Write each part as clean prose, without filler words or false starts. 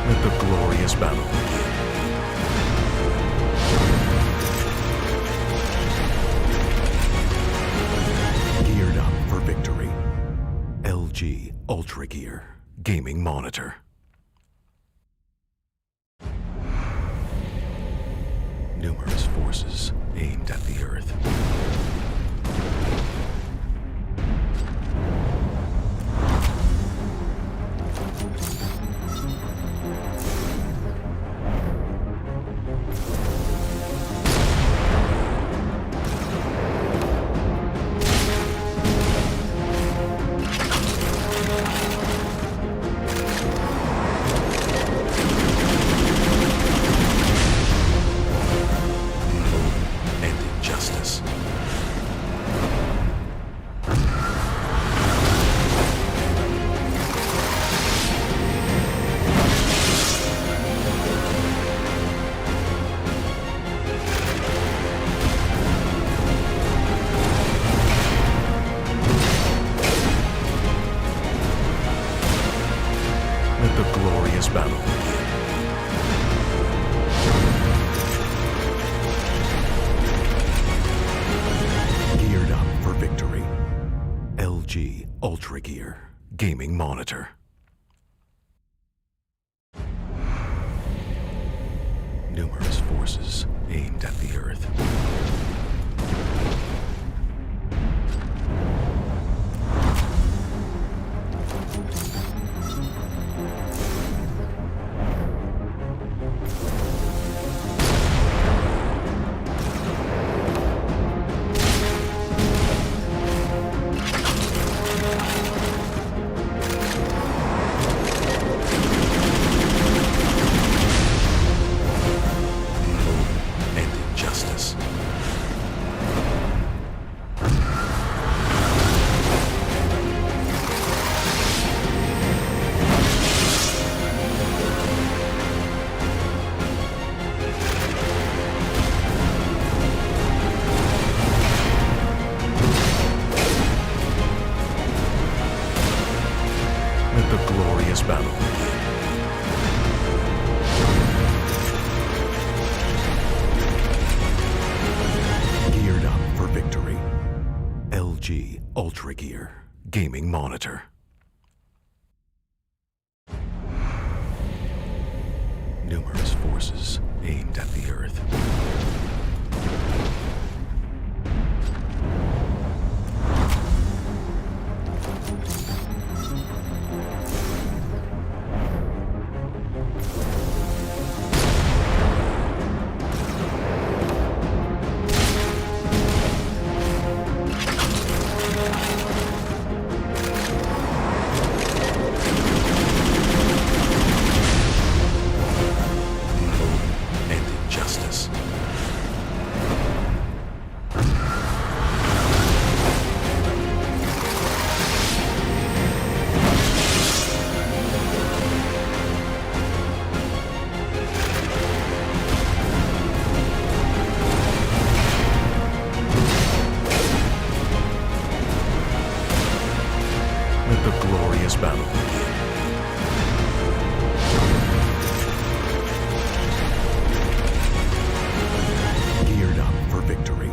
Let the glorious battle begin. Geared up for victory. LG UltraGear Gaming Monitor. Numerous forces aimed at the Earth. Let the glorious battle begin. Geared up for victory. LG UltraGear Gaming Monitor. Numerous forces aimed at the Earth. Let the glorious battle begin. Geared up for victory. LG UltraGear Gaming Monitor. Numerous forces aimed at the Earth. Let the glorious battle begin. Geared up for victory.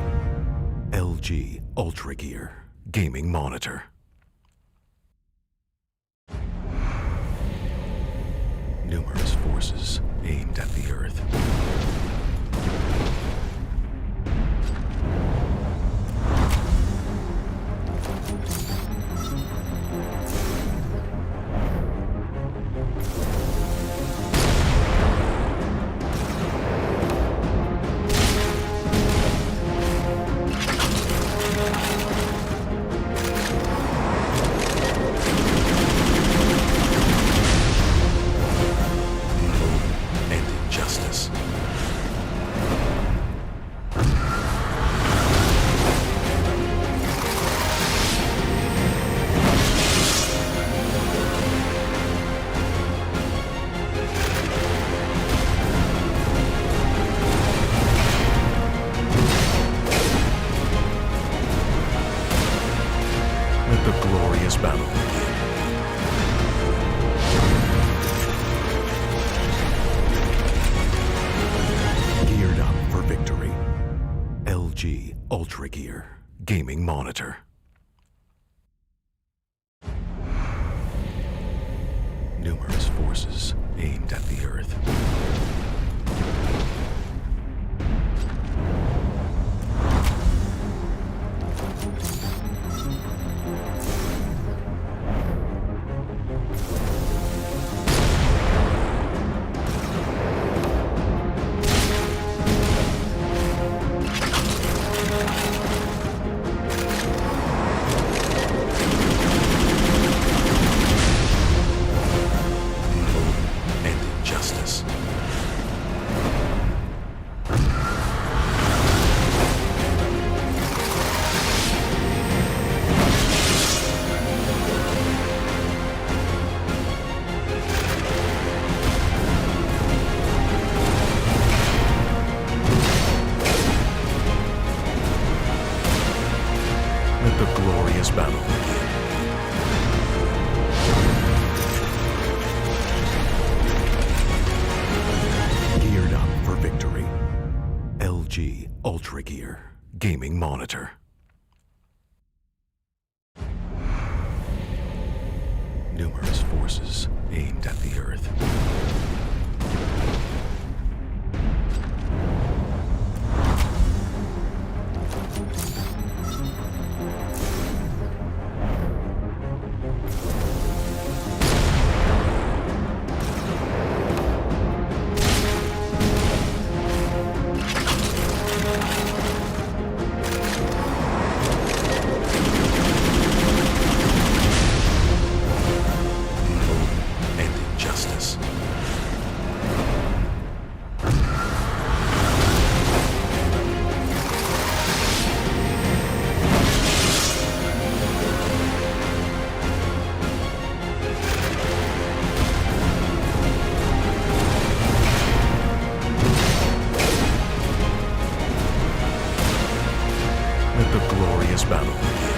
LG UltraGear Gaming Monitor. Numerous forces aimed at the Earth. UltraGear gaming monitor. Numerous forces aimed at the Earth. Justice. Let the glorious battle begin. Geared up for victory. LG UltraGear gaming monitor. Numerous forces aimed at the Earth. Justice. Let the glorious battle begin.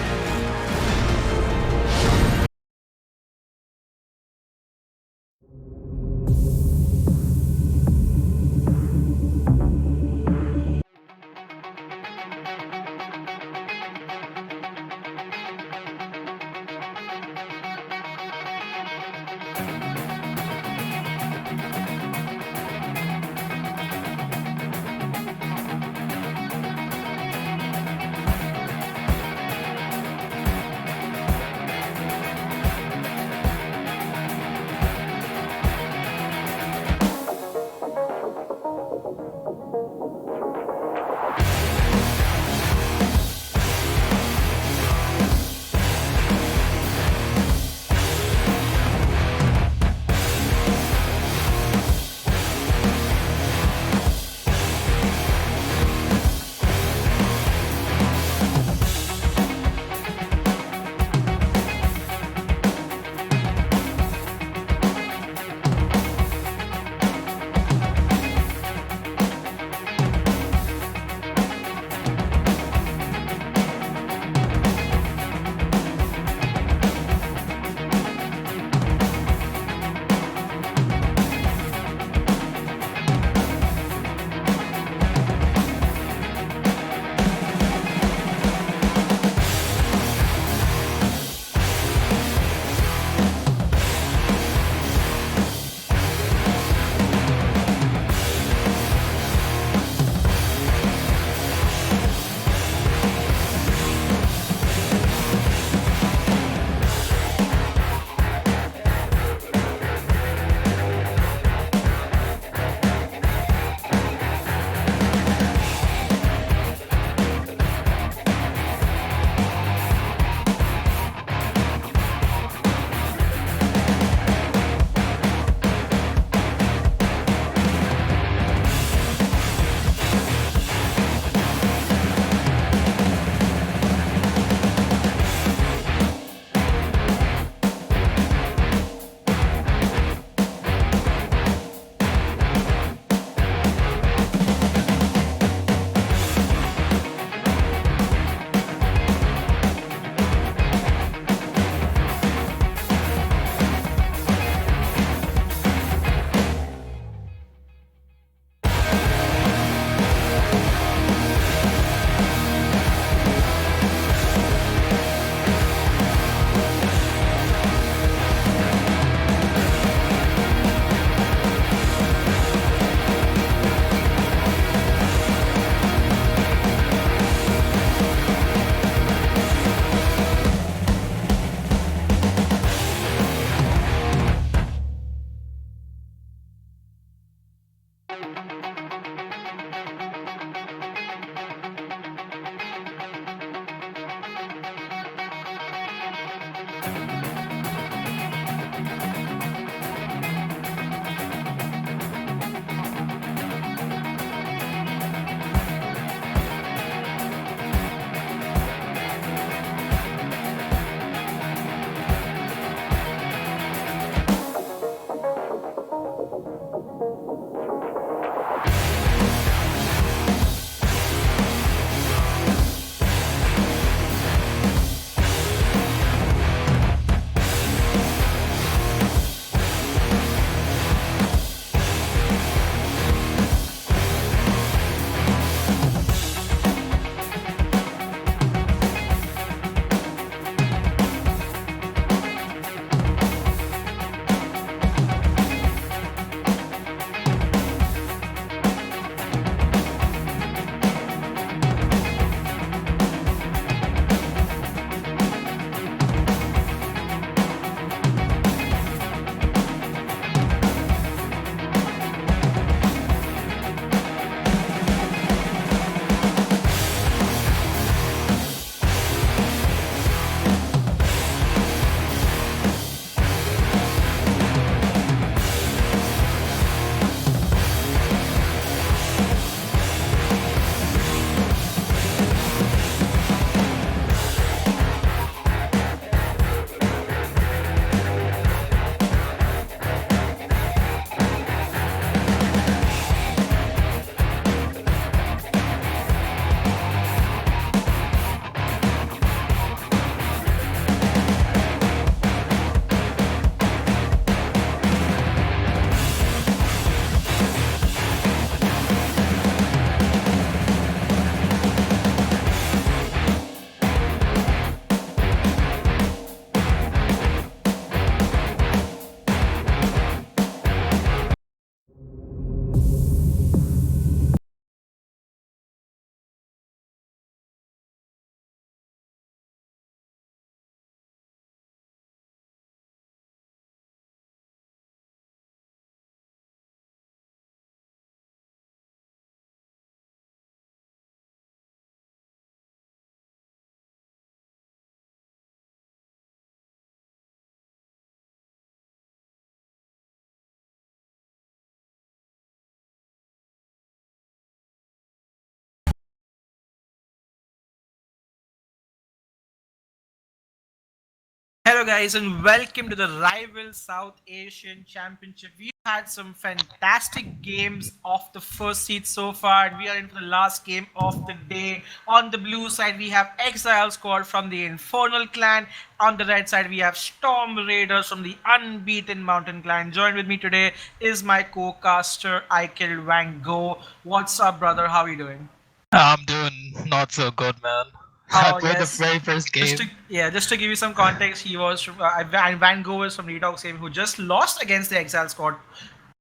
Hello, guys, and welcome to the Rival South Asian Championship. We've had some fantastic games of the first seed so far, and we are into the last game of the day. On the blue side, we have Exile squad from the Infernal Clan. On the red side, we have Stormraiders from the Unbeaten Mountain Clan. Joined with me today is my co-caster, Ikel Van Gogh. What's up, brother? How are you doing? I'm doing not so good, man. I Oh played the yes. very first Just game. to just to give you some context, he was from, Van Gogh is from Redux game who just lost against the Exile squad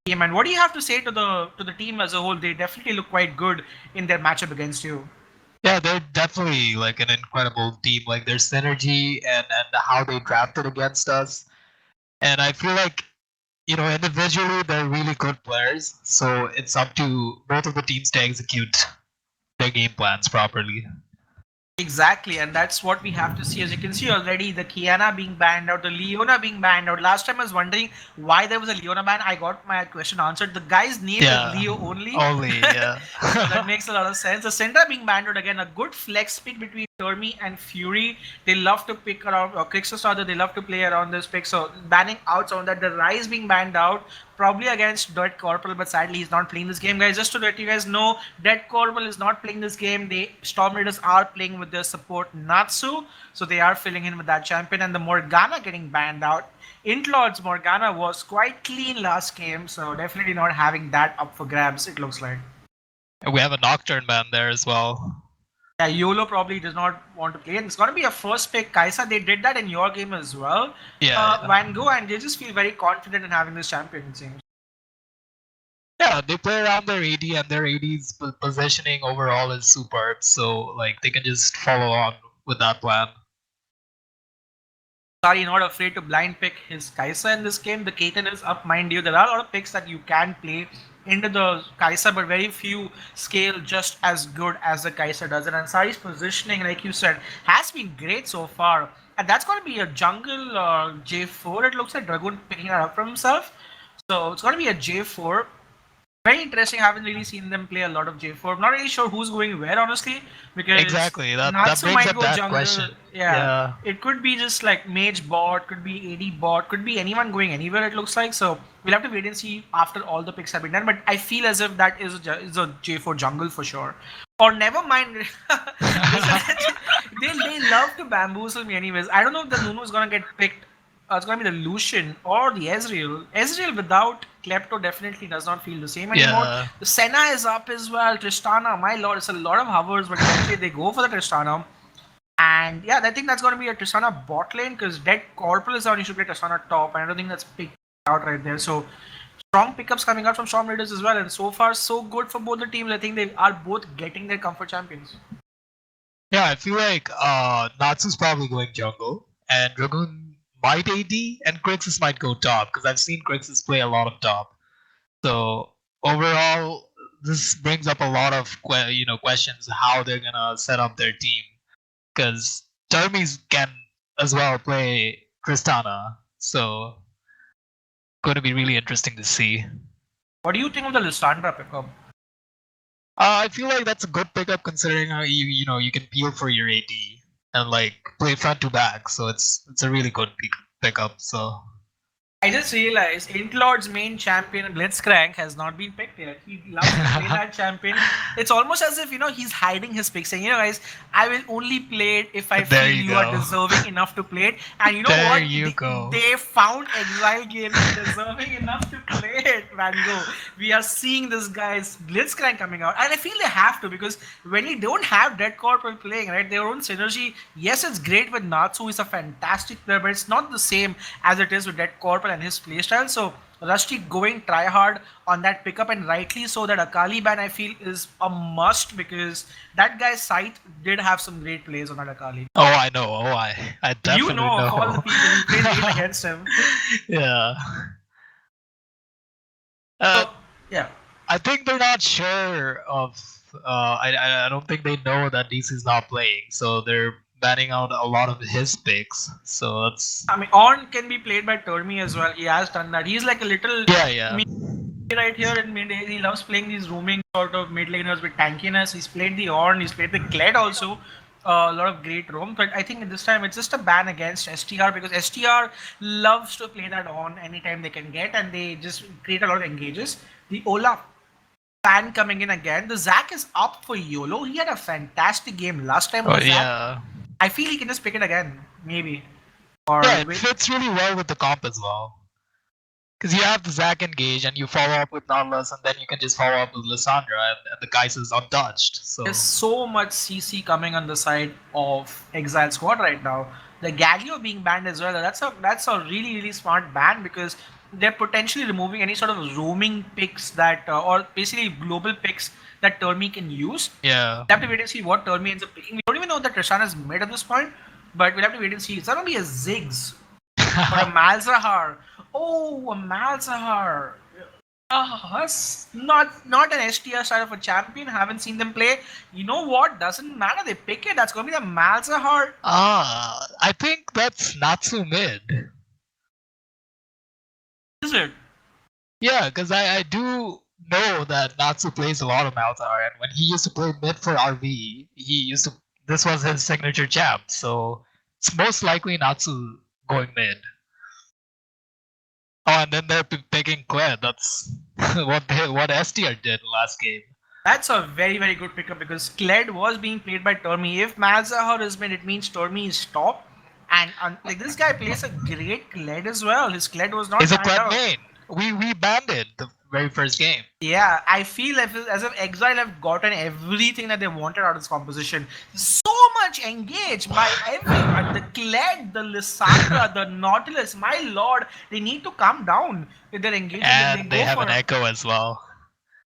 team. And what do you have to say to the team as a whole? They definitely look quite good in their matchup against you. Yeah, they're definitely like an incredible team. Like their synergy and how they drafted against us. And I feel like individually they're really good players. So it's up to both of the teams to execute their game plans properly. Exactly, and that's what we have to see. As you can see already, the Kiana being banned out, the Leona being banned out. Last time I was wondering why there was a Leona ban. I got my question answered. The guy's name is Yeah, Leo only. only yeah. So that makes a lot of sense. The Syndra being banned out again, a good flex pick between Termi and Fury. They love to pick around, or Crixus rather, they love to play around this pick. So banning out some of that. The Rise being banned out, probably against Dead Corporal, but sadly he's not playing this game, guys. Just to let you guys know, Dead Corporal is not playing this game. The Storm Raiders are playing with their support Natsu, so they are filling in with that champion. And the Morgana getting banned out. Intlord's Morgana was quite clean last game, so definitely not having that up for grabs, it looks like. And we have a Nocturne man there as well. Yeah, YOLO probably does not want to play. And it's going to be a first pick. Kaisa, they did that in your game as well. Yeah, yeah. Van Gogh, and they just feel very confident in having this champion, it seems. Yeah, they play around their AD, and their AD's positioning overall is superb. So like they can just follow on with that plan. Sorry, not afraid to blind pick his Kai'Sa in this game. The Kaiten is up, mind you. There are a lot of picks that you can play into the Kai'Sa, but very few scale just as good as the Kai'Sa does. And Ansari's positioning, like you said, has been great so far. And that's going to be a jungle J4. It looks like Dragoon picking that up for himself. So it's going to be a J4. Very interesting. I haven't really seen them play a lot of J4. I'm not really sure who's going where, honestly, because Exactly. That Natsu brings might up go that jungle. question. Yeah, Yeah. it could be just like mage bot, could be AD bot, could be anyone going anywhere. It looks like so. We'll have to wait and see after all the picks have been done. But I feel as if that is a J4 jungle for sure. Or never mind. They love to bamboozle me anyways. I don't know if the Nunu is gonna get picked. It's gonna be the Lucian or the Ezreal. Ezreal without Klepto definitely does not feel the same anymore. Yeah. The Senna is up as well. Tristana, my lord, it's a lot of hovers, but eventually they go for the Tristana. And yeah, I think that's going to be a Tristana bot lane because Dead Corporal is on. You should get Tristana top. And I don't think that's picked out right there. So strong pickups coming out from Stormraiders as well. And so far, so good for both the teams. I think they are both getting their comfort champions. Yeah, I feel like Natsu's probably going jungle, and Dragoon might AD, and Grixis might go top, because I've seen Grixis play a lot of top. So overall, this brings up a lot of questions how they're gonna set up their team, because Termes can as well play Tristana, so going to be really interesting to see. What do you think of the Lissandra pickup? I feel like that's a good pickup considering how you can peel for your AD and like play front to back, so it's a really good pickup. So I just realized Intlord's main champion Blitzcrank has not been picked yet. He loves to play that champion. It's almost as if he's hiding his pick, saying, guys, I will only play it if I There feel you you are go. deserving enough to play it. And you know There what? you go. They found Exile Gaming deserving enough to play it, Mango. We are seeing this guy's Blitzcrank coming out, and I feel they have to because when you don't have Dead Corporal playing, right, their own synergy. Yes, it's great with Natsu, who is a fantastic player, but it's not the same as it is with Dead Corporal and his playstyle. So Rusty going try hard on that pickup, and rightly so. That Akali ban I feel is a must because that guy's site did have some great plays on that Akali. Oh, I know. Oh, I definitely You know of all the people who played lane against him. Yeah. So, yeah. I think they're not sure of. I don't think they know that DC's not playing, so they're banning out a lot of his picks. So it's I mean, On can be played by Termi as well. He has done that. He's like a little yeah. right here in mid. He loves playing these roaming sort of mid laners with tankiness. He's played the Ornn. He's played the Kled also. A lot of great roam, but I think this time it's just a ban against STR because STR loves to play that on anytime they can get, and they just create a lot of engages. The Ola fan coming in again. The Zac is up for YOLO. He had a fantastic game last time. Oh, With Zac. yeah. I feel he can just pick it again, maybe. Or Yeah, it wait. fits really well with the comp as well. Because you have the Zac engage and you follow up with Nautilus, and then you can just follow up with Lissandra, and the Kai'Sa is untouched. So There's so much CC coming on the side of Exile squad right now. The Galio being banned as well. That's a really smart ban because they're potentially removing any sort of roaming picks that or basically global picks that Termi can use. yeah. We'll have to wait and see what Termi ends up picking. We don't even know that Tristana is mid at this point, but we'll have to wait and see. It's gonna be a Ziggs or a Malzahar. Oh, a Malzahar. That's not an STR side of a champion. Haven't seen them play. You know what? Doesn't matter. They pick it. That's going to be the Malzahar. I think that's Natsu mid. Is it? Yeah, because I do know that Natsu plays a lot of Malzahar, and when he used to play mid for RV, this was his signature champ, so it's most likely Natsu going mid. Oh, and then they're picking Kled. That's what STR did last game. That's a very good pickup because Kled was being played by Tormi. If Malzahar is mid, it means Tormi is top. And like this guy plays a great Kled as well. His Kled was not It's a banned Kled out. main. We banned it the very first game. Yeah, I feel as if Exile have gotten everything that they wanted out of this composition. So much engaged by everyone. The Kled, the Lissandra, the Nautilus. My lord, they need to calm down with their engagement. And they have for an Echo as well.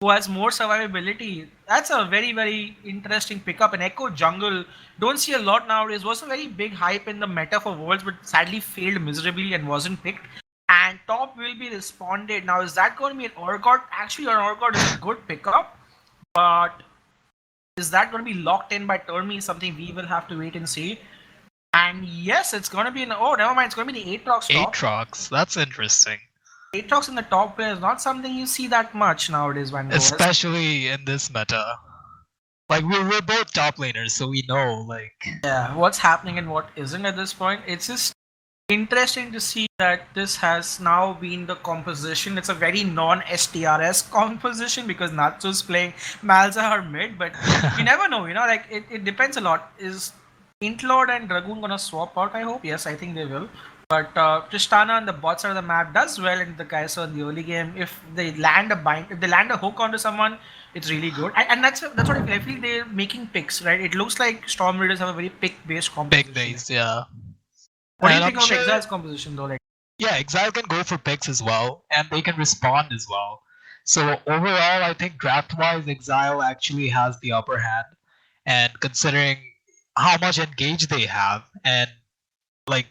who has more survivability. That's a very, very interesting pickup. And Echo Jungle, don't see a lot nowadays. Was a very big hype in the meta for Worlds, but sadly failed miserably and wasn't picked. And top will be responded. Now, is that going to be an Urgot? Actually, an Urgot is a good pickup, but is that going to be locked in by Termi? Something we will have to wait and see. And yes, it's going to be oh, never mind. It's going to be the Aatrox top. Aatrox, that's interesting. Aatrox in the top player is not something you see that much nowadays, Van Gogh. Especially in this meta. Like, we're both top laners, so we know, like... Yeah, what's happening and what isn't at this point. It's just interesting to see that this has now been the composition. It's a very non-STRS composition because Natsu's playing Malzahar mid, but you never know, like it depends a lot. Is Intlord and Dragoon gonna swap out, I hope? Yes, I think they will. But Tristana on the bot side of the map does well in the Kai'Sa in the early game. If they land a hook onto someone, it's really good. And that's what I feel. I feel they're making picks, right? It looks like Stormraiders have a very pick-based composition. Pick-based, yeah. What do you think of Exile's composition though? Yeah, Exile can go for picks as well, and they can respond as well. So overall, I think draft-wise, Exile actually has the upper hand. And considering how much engage they have, and like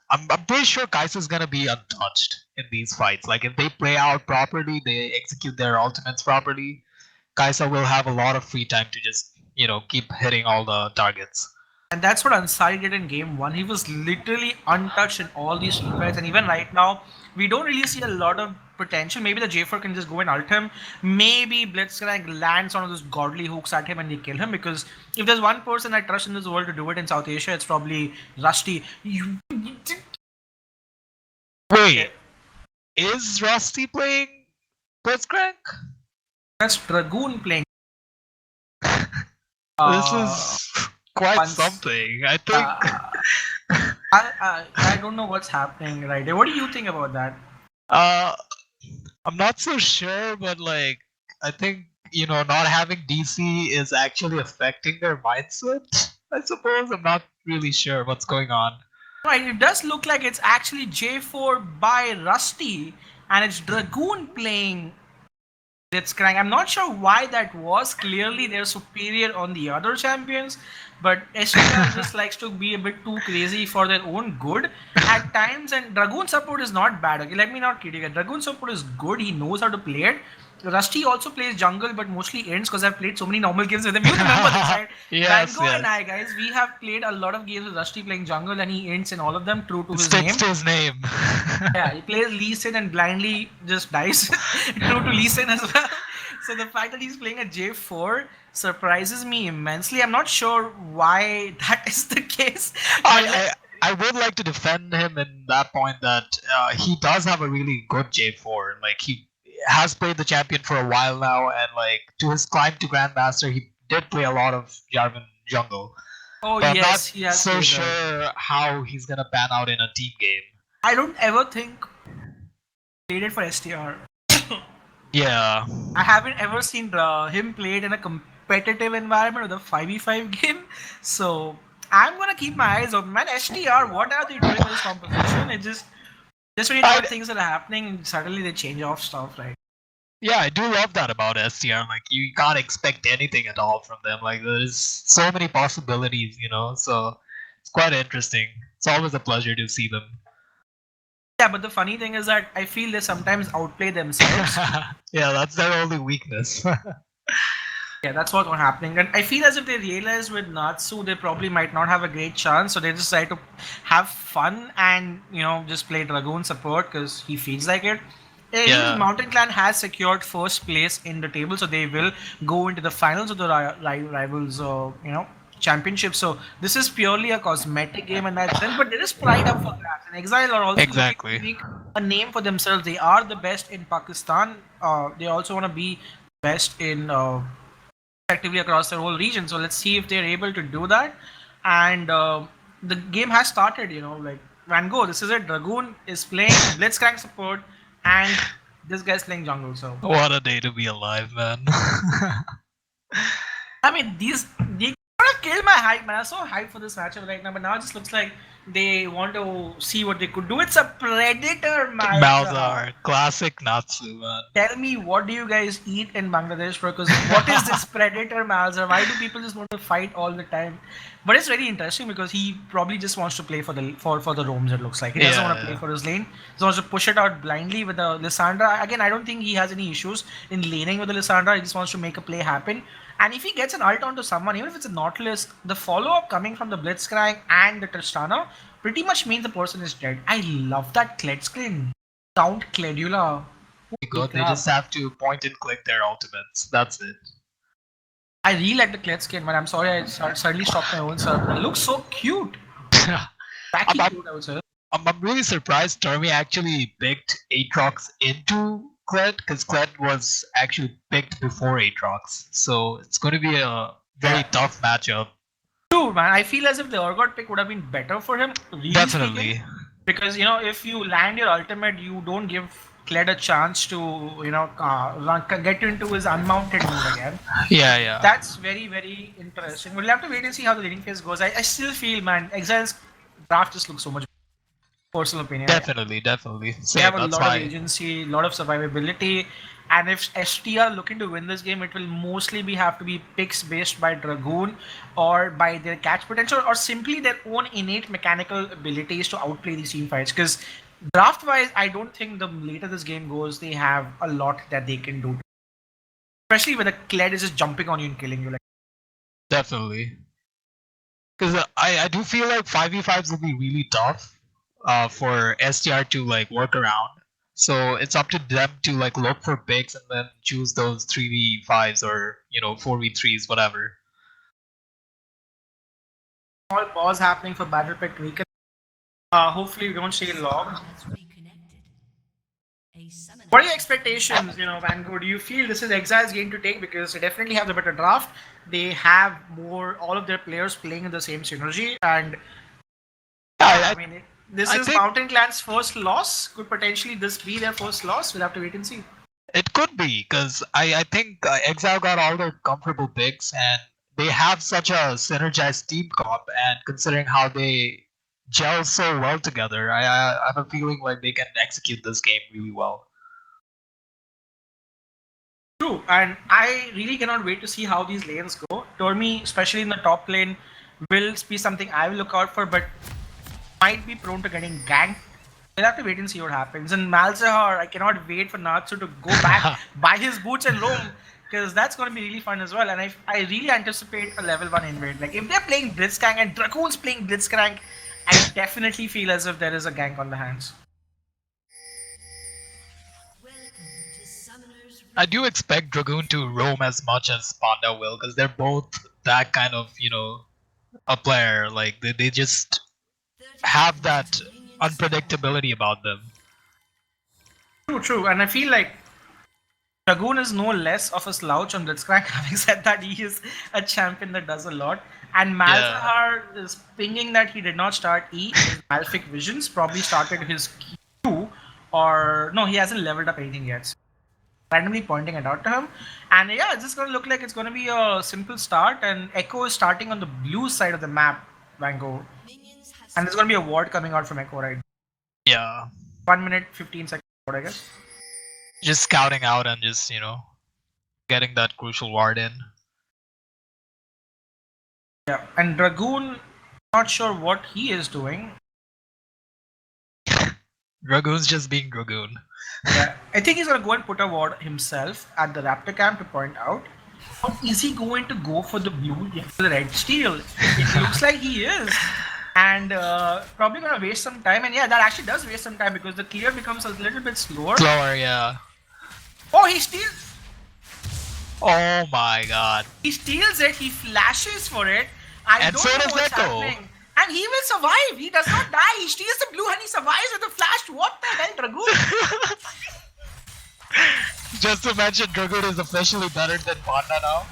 I'm pretty sure Kai'Sa's gonna be untouched in these fights. Like if they play out properly, they execute their ultimates properly, Kai'Sa will have a lot of free time to just keep hitting all the targets. And that's what Ansari did in game 1. He was literally untouched in all these fights, and even right now, we don't really see a lot of potential. Maybe the J4 can just go and ult him. Maybe Blitzcrank lands one of those godly hooks at him and they kill him, because if there's one person I trust in this world to do it in South Asia, it's probably Rusty. Wait, is Rusty playing Blitzcrank? That's Dragoon playing. This is quite something, I think. I don't know what's happening right there. What do you think about that? I'm not so sure, but like I think not having DC is actually affecting their mindset. I suppose I'm not really sure what's going on. Right, it does look like it's actually J4 by Rusty, and it's Dragoon playing Blitzcrank. I'm not sure why that was. Clearly, they're superior on the other champions, but STR just likes to be a bit too crazy for their own good at times. And Dragoon support is not bad. Okay, let me not kid you. Dragoon support is good. He knows how to play it. Rusty also plays jungle, but mostly ends because I've played so many normal games with him. You remember this, right? Yes, Van Gogh and I, guys, we have played a lot of games with Rusty playing jungle, and he ends in all of them, true to his name. Sticks to his name. Yeah, he plays Lee Sin and blindly just dies. True to Lee Sin as well. So the fact that he's playing a J4 surprises me immensely. I'm not sure why that is the case. I would like to defend him in that point that he does have a really good J4. Like he has played the champion for a while now, and like to his climb to Grandmaster, he did play a lot of Jarvan jungle. Oh but yes, I'm not so sure how he's gonna pan out in a team game. I don't ever think he played it for STR. Yeah. I haven't ever seen him played in a competitive environment with a 5v5 game. So I'm gonna keep my eyes open. Man, STR, what are they doing with this composition? It just when you know things that are happening, and suddenly they change off stuff, right? Yeah, I do love that about STR. Like you can't expect anything at all from them. Like there's so many possibilities, so it's quite interesting. It's always a pleasure to see them. Yeah, but the funny thing is that I feel they sometimes outplay themselves. Yeah, that's their only weakness. Yeah, that's what's happening. And I feel as if they realize with Natsu, they probably might not have a great chance. So they decide to have fun and, just play Dragoon support because he feels like it. Yeah. Mountain Clan has secured first place in the table. So they will go into the finals of the Rivals, championship. So this is purely a cosmetic game in that sense. But there is pride up for grabs. And Exile are also looking to make a name for themselves. They are the best in Pakistan. They also want to be best in... effectively across their whole region. So let's see if they're able to do that. And the game has started, like Van Gogh, this is it. Dragoon is playing Blitzcrank support and this guy's playing jungle. So what a day to be alive, man. I mean, they kind of killed my hype, man. I'm so hyped for this matchup right now, but now it just looks like They want to see what they could do. It's a Predator Malzahar. Malzahar, classic Natsu, man. Tell me, what do you guys eat in Bangladesh? Because what is this Predator Malzahar? Why do people just want to fight all the time? But it's very interesting because he probably just wants to play for the roams. It looks like he doesn't want to play for his lane. He wants to push it out blindly with the Lissandra. Again, I don't think he has any issues in laning with the Lissandra. He just wants to make a play happen. And if he gets an ult onto someone, even if it's a Nautilus, the follow-up coming from the Blitzcrank and the Tristana pretty much means the person is dead. I love that Kled screen. Count Cledula. Good. They just have to point and click their ultimates. That's it. I really like the Kled skin, but I'm sorry I suddenly stopped my own server. It looks so cute. Tacky cute, I would say. I'm really surprised Termi actually picked Aatrox into Kled, because Kled was actually picked before Aatrox. So it's going to be a very tough matchup. True, man. I feel as if the Urgot pick would have been better for him. Really Definitely. Speaking, because, if you land your ultimate, you don't give Kled a chance to, get into his unmounted move again. Yeah. That's very, very interesting. We'll have to wait and see how the laning phase goes. I still feel, man, Exile's draft just looks so much better. Personal opinion. Definitely. They have a lot of agency, a lot of survivability. And if ST are looking to win this game, it will mostly have to be picks based by Dragoon or by their catch potential or simply their own innate mechanical abilities to outplay these team fights. Because draft-wise, I don't think the later this game goes, they have a lot that they can do. Especially when the Kled is just jumping on you and killing you. Definitely. Because I do feel like 5v5s will be really tough for STR to work around. So it's up to them to look for picks and then choose those 3v5s or 4v3s, whatever. Small pause happening for Battle Pick Weekend. Hopefully we don't stay long. What are your expectations, Vanguard? Do you feel this is Exile's game to take because they definitely have the better draft? They have all of their players playing in the same synergy, and this is Mountain Clan's first loss. Could potentially this be their first loss? We'll have to wait and see. It could be, because I think Exile got all their comfortable picks, and they have such a synergized team comp, and considering how they gel so well together, I have a feeling like they can execute this game really well. True, and I really cannot wait to see how these lanes go. Tormi, especially in the top lane, will be something I will look out for, but might be prone to getting ganked. We'll have to wait and see what happens. And Malzahar, I cannot wait for Natsu to go back, buy his boots and roam, because that's going to be really fun as well. And I really anticipate a level 1 invade. If they're playing Blitzcrank and Dragoon's playing Blitzcrank, I definitely feel as if there is a gank on the hands. I do expect Dragoon to roam as much as Panda will, because they're both that kind of, a player. They just have that unpredictability about them. True. And I feel like Dragoon is no less of a slouch on Blitzcrank. Having said that, he is a champion that does a lot. And Malzahar is pinging that he did not start E. His Malefic Visions probably started his Q. Or no, he hasn't leveled up anything yet. So randomly pointing it out to him. And yeah, it's just going to look like it's going to be a simple start. And Echo is starting on the blue side of the map, Vango. And there's going to be a ward coming out from Echo, right? Yeah. 1 minute, 15 seconds, I guess. Just scouting out and just, getting that crucial ward in. Yeah, and Dragoon, not sure what he is doing. Dragoon's just being Dragoon. Yeah, I think he's going to go and put a ward himself at the Raptor camp to point out. Or is he going to go for the blue, for the red steel? It looks like he is. And probably going to waste some time. And yeah, that actually does waste some time because the clear becomes a little bit slower. Slower, yeah. Oh, he steals. Oh my god. He steals it, he flashes for it. I don't know what's happening. And he will survive. He does not die. He steals the blue and he survives with a flash. What the hell, Dragoon? Just to mention, Dragoon is officially better than Panda now.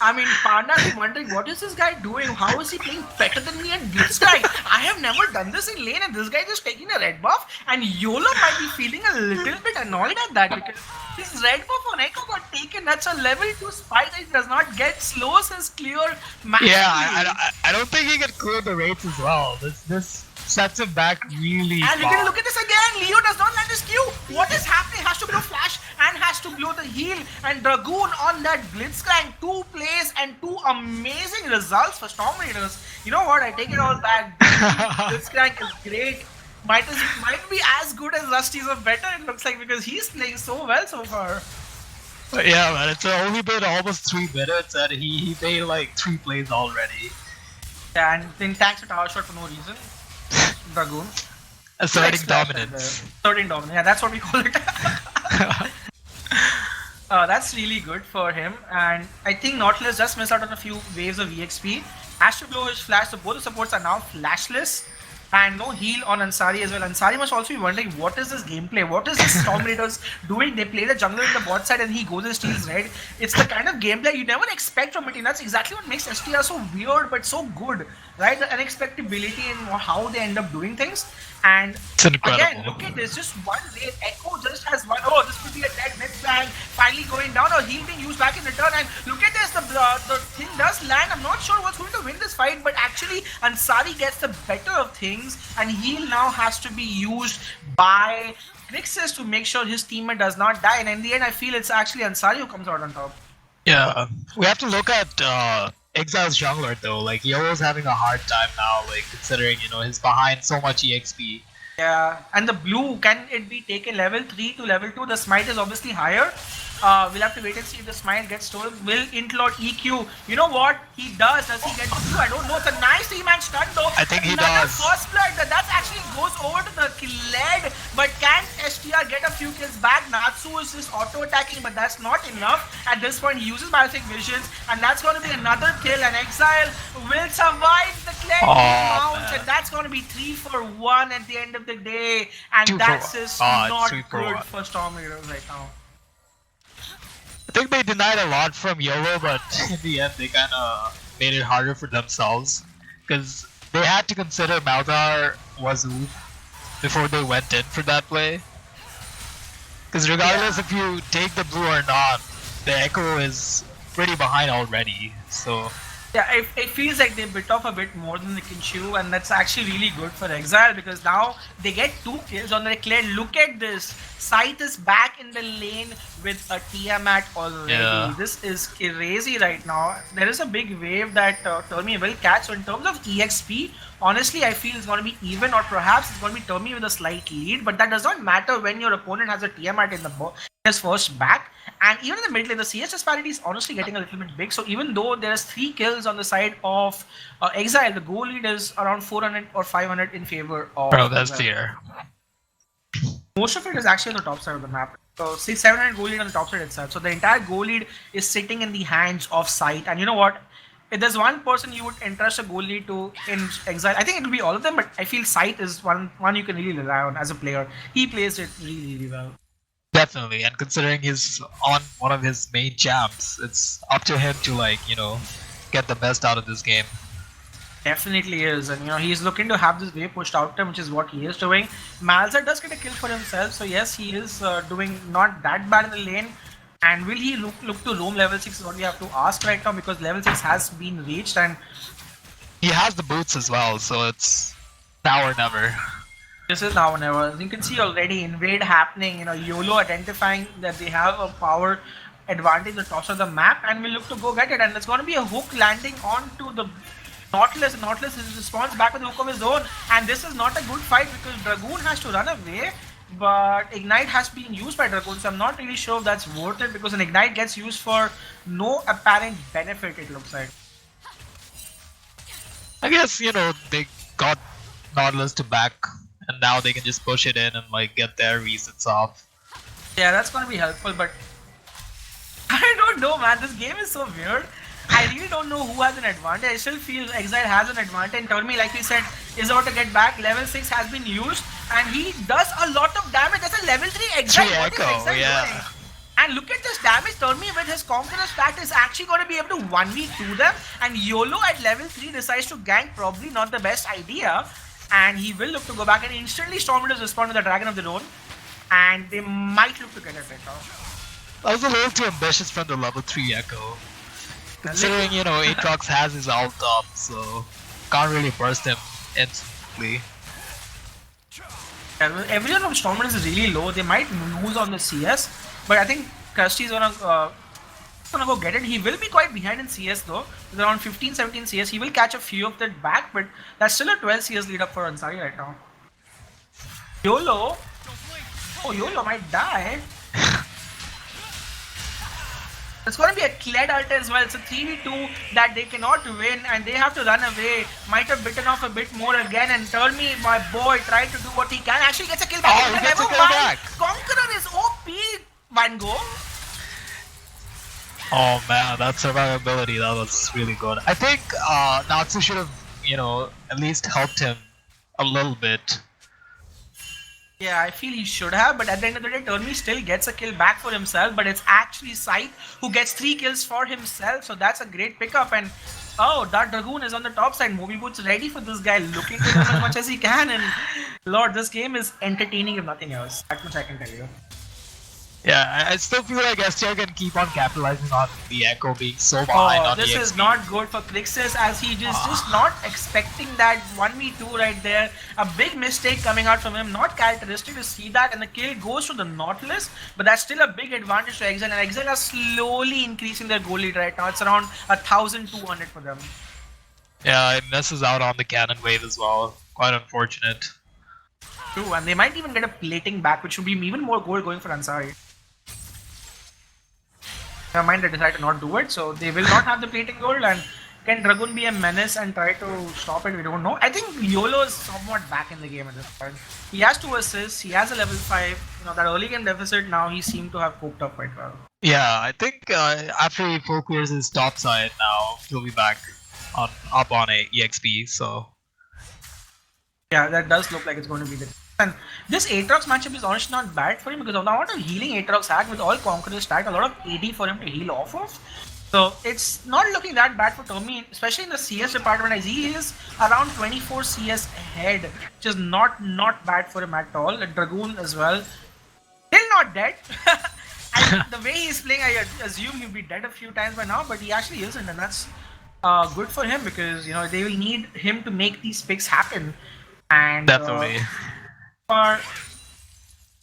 I mean, Panda is wondering, what is this guy doing? How is he playing better than me and this guy? I have never done this in lane and this guy just taking a red buff. And YOLO might be feeling a little bit annoyed at that because his red buff on Echo got taken. That's a level 2 spy that he does not get. Slows his clear massively. Yeah, I don't think he can clear the rates as well. This Sets him back really And far. look at this again. Leo does not land his Q. What is happening? Has to blow flash and has to blow the heal. And Dragoon on that Blitzcrank. 2 plays and 2 amazing results for Stormraiders. You know what? I take it all back. Blitzcrank is great. Might be as good as Rusty's or better, it looks like, because he's playing so well so far. But yeah, man, it's only been almost 3 minutes and he made like 3 plays already. Yeah, and then thanks to Tower Shot for no reason. Dragoon. Asserting dominance. Asserting dominance, yeah, that's what we call it. That's really good for him, and I think Nautilus just missed out on a few waves of EXP. Has to blow his flash, so both the supports are now flashless. And no heal on Ansari as well. Ansari must also be wondering, what is this gameplay? What is this Storm Raiders doing? They play the jungle in the bot side and he goes and steals red. It's the kind of gameplay you never expect from it. And that's exactly what makes STR so weird but so good. Right? The unexpectability in how they end up doing things. And It's incredible. again, look at this, just one wave. Echo just has one. Oh, this could be a dead mid flank. Finally going down, or heal being used back in return. And look at this, the thing does land. I'm not sure what's going to win this fight, but actually Ansari gets the better of things, and heal now has to be used by Grixis to make sure his teammate does not die. And in the end, I feel it's actually Ansari who comes out on top. Yeah, we have to look at Exile's jungler though. Like Yolo's having a hard time now, like considering he's behind so much EXP. Yeah, and the blue, can it be taken level 3 to level 2? The smite is obviously higher. We'll have to wait and see if the smite gets stolen. Will Intlord EQ? You know what? He does. Does he get the blue? I don't know. It's a nice 3-man stun though. I think he Another does. first blood. That actually goes over to the lead. But can STR get a few kills back? Natsu is just auto-attacking, but that's not enough. At this point, he uses Ballistic Visions, and that's going to be another kill. And Exile will survive the Cled mounts, and that's going to be 3 for 1 at the end of the day. And that's just not good for Storm Raiders right now. I think they denied a lot from YOLO, but in the end they kind of made it harder for themselves. Because they had to consider Malzahar was Oob before they went in for that play. Because regardless if you take the blue or not, the Echo is pretty behind already, so... Yeah, it feels like they bit off a bit more than they can chew, and that's actually really good for Exile because now they get 2 kills on their clear. Look at this. Scythe is back in the lane with a Tiamat already. Yeah. This is crazy right now. There is a big wave that Termi will catch. So in terms of EXP, honestly, I feel it's going to be even, or perhaps it's going to be Termi with a slight lead, but that does not matter when your opponent has a Tiamat in his first back. And even in the mid lane, the CS disparity is honestly getting a little bit big. So even though there's 3 kills on the side of Exile, the goal lead is around 400 or 500 in favor of Bro, that's Exile. tier. Most of it is actually on the top side of the map. So see, 700 goal lead on the top side itself. So the entire goal lead is sitting in the hands of Scythe. And you know what? If there's one person you would entrust a goal lead to in Exile, I think it will be all of them, but I feel Scythe is one you can really rely on as a player. He plays it really, really well. Definitely, and considering he's on one of his main champs, it's up to him to get the best out of this game. Definitely is, and he's looking to have this wave pushed out to him, which is what he is doing. Malzahar does get a kill for himself, so yes, he is doing not that bad in the lane. And will he look to roam level 6 is what we have to ask right now, because level 6 has been reached and he has the boots as well, so it's now or never. this is now or never. You can see already invade happening, YOLO identifying that they have a power advantage at the top of the map, and will look to go get it. And it's going to be a hook landing onto the Nautilus, and Nautilus responds back with the hook of his own. And this is not a good fight because Dragoon has to run away, but Ignite has been used by Dragoon, so I'm not really sure if that's worth it because an Ignite gets used for no apparent benefit, it looks like. I guess, they got Nautilus to back, and now they can just push it in and get their resets off. Yeah, that's going to be helpful, but I don't know, man. This game is so weird. I really don't know who has an advantage. I still feel Exile has an advantage. Termi, like we said, is about to get back. Level 6 has been used, and he does a lot of damage. That's a level 3 Exile. What is Exile doing? And look at this damage. Termi with his Conqueror's Pact is actually going to be able to 1v2 them. And YOLO at level 3 decides to gank, probably not the best idea. And he will look to go back, and instantly Stormraiders respond with a Dragon of their own. And they might look to get it right now. That was a little too ambitious from the level 3 Echo. Considering, Aatrox has his ult up, so can't really burst him instantly. Everyone from Stormraiders is really low. They might lose on the CS, but I think Krusty's gonna go get it. He will be quite behind in CS though. With around 15-17 CS. He will catch a few of that back, but that's still a 12 CS lead up for Ansari right now. YOLO. Oh, YOLO might die. It's going to be a Kled ult as well. It's a 3v2 that they cannot win and they have to run away. Might have bitten off a bit more again, and Termi, my boy, tried to do what he can. Actually gets a kill back. Oh, he gets a kill back. Conqueror is OP, Van Gogh. Oh man, that survivability, that was really good. I think Natsu should have, at least helped him a little bit. Yeah, I feel he should have, but at the end of the day, Termi still gets a kill back for himself, but it's actually Scythe who gets 3 kills for himself, so that's a great pickup. And oh, that Dragoon is on the top side. Moby Boots ready for this guy, looking to him as much as he can, and Lord, this game is entertaining if nothing else. That much I can tell you. Yeah, I still feel like STR can keep on capitalizing on the Echo being so behind on this the is not good for Crixus, as he just not expecting that 1v2 right there. A big mistake coming out from him, not characteristic to see that, and the kill goes to the Nautilus, but that's still a big advantage to Exile, and Exile are slowly increasing their goal lead right now. It's around 1,200 for them. Yeah, it messes out on the cannon wave as well. Quite unfortunate. True, and they might even get a plating back, which would be even more gold going for Ansari. Never mind, they decide to not do it, so they will not have the plating gold. And can Dragoon be a menace and try to stop it? We don't know. I think YOLO is somewhat back in the game at this point. He has 2 assists, he has a level 5. That early game deficit, now he seemed to have coped up quite well. Yeah, I think after he full clears his top side now, he'll be back up on a EXP, so... Yeah, that does look like it's going to be the... And this Aatrox matchup is honestly not bad for him because of the amount of healing Aatrox had with all Conquerors stacked, a lot of AD for him to heal off of. So it's not looking that bad for Termi, especially in the CS department, as he is around 24 CS ahead, which is not bad for him at all. And Dragoon as well, still not dead. And the way he's playing, I assume he'll be dead a few times by now, but he actually isn't, and that's good for him because they will need him to make these picks happen. And definitely.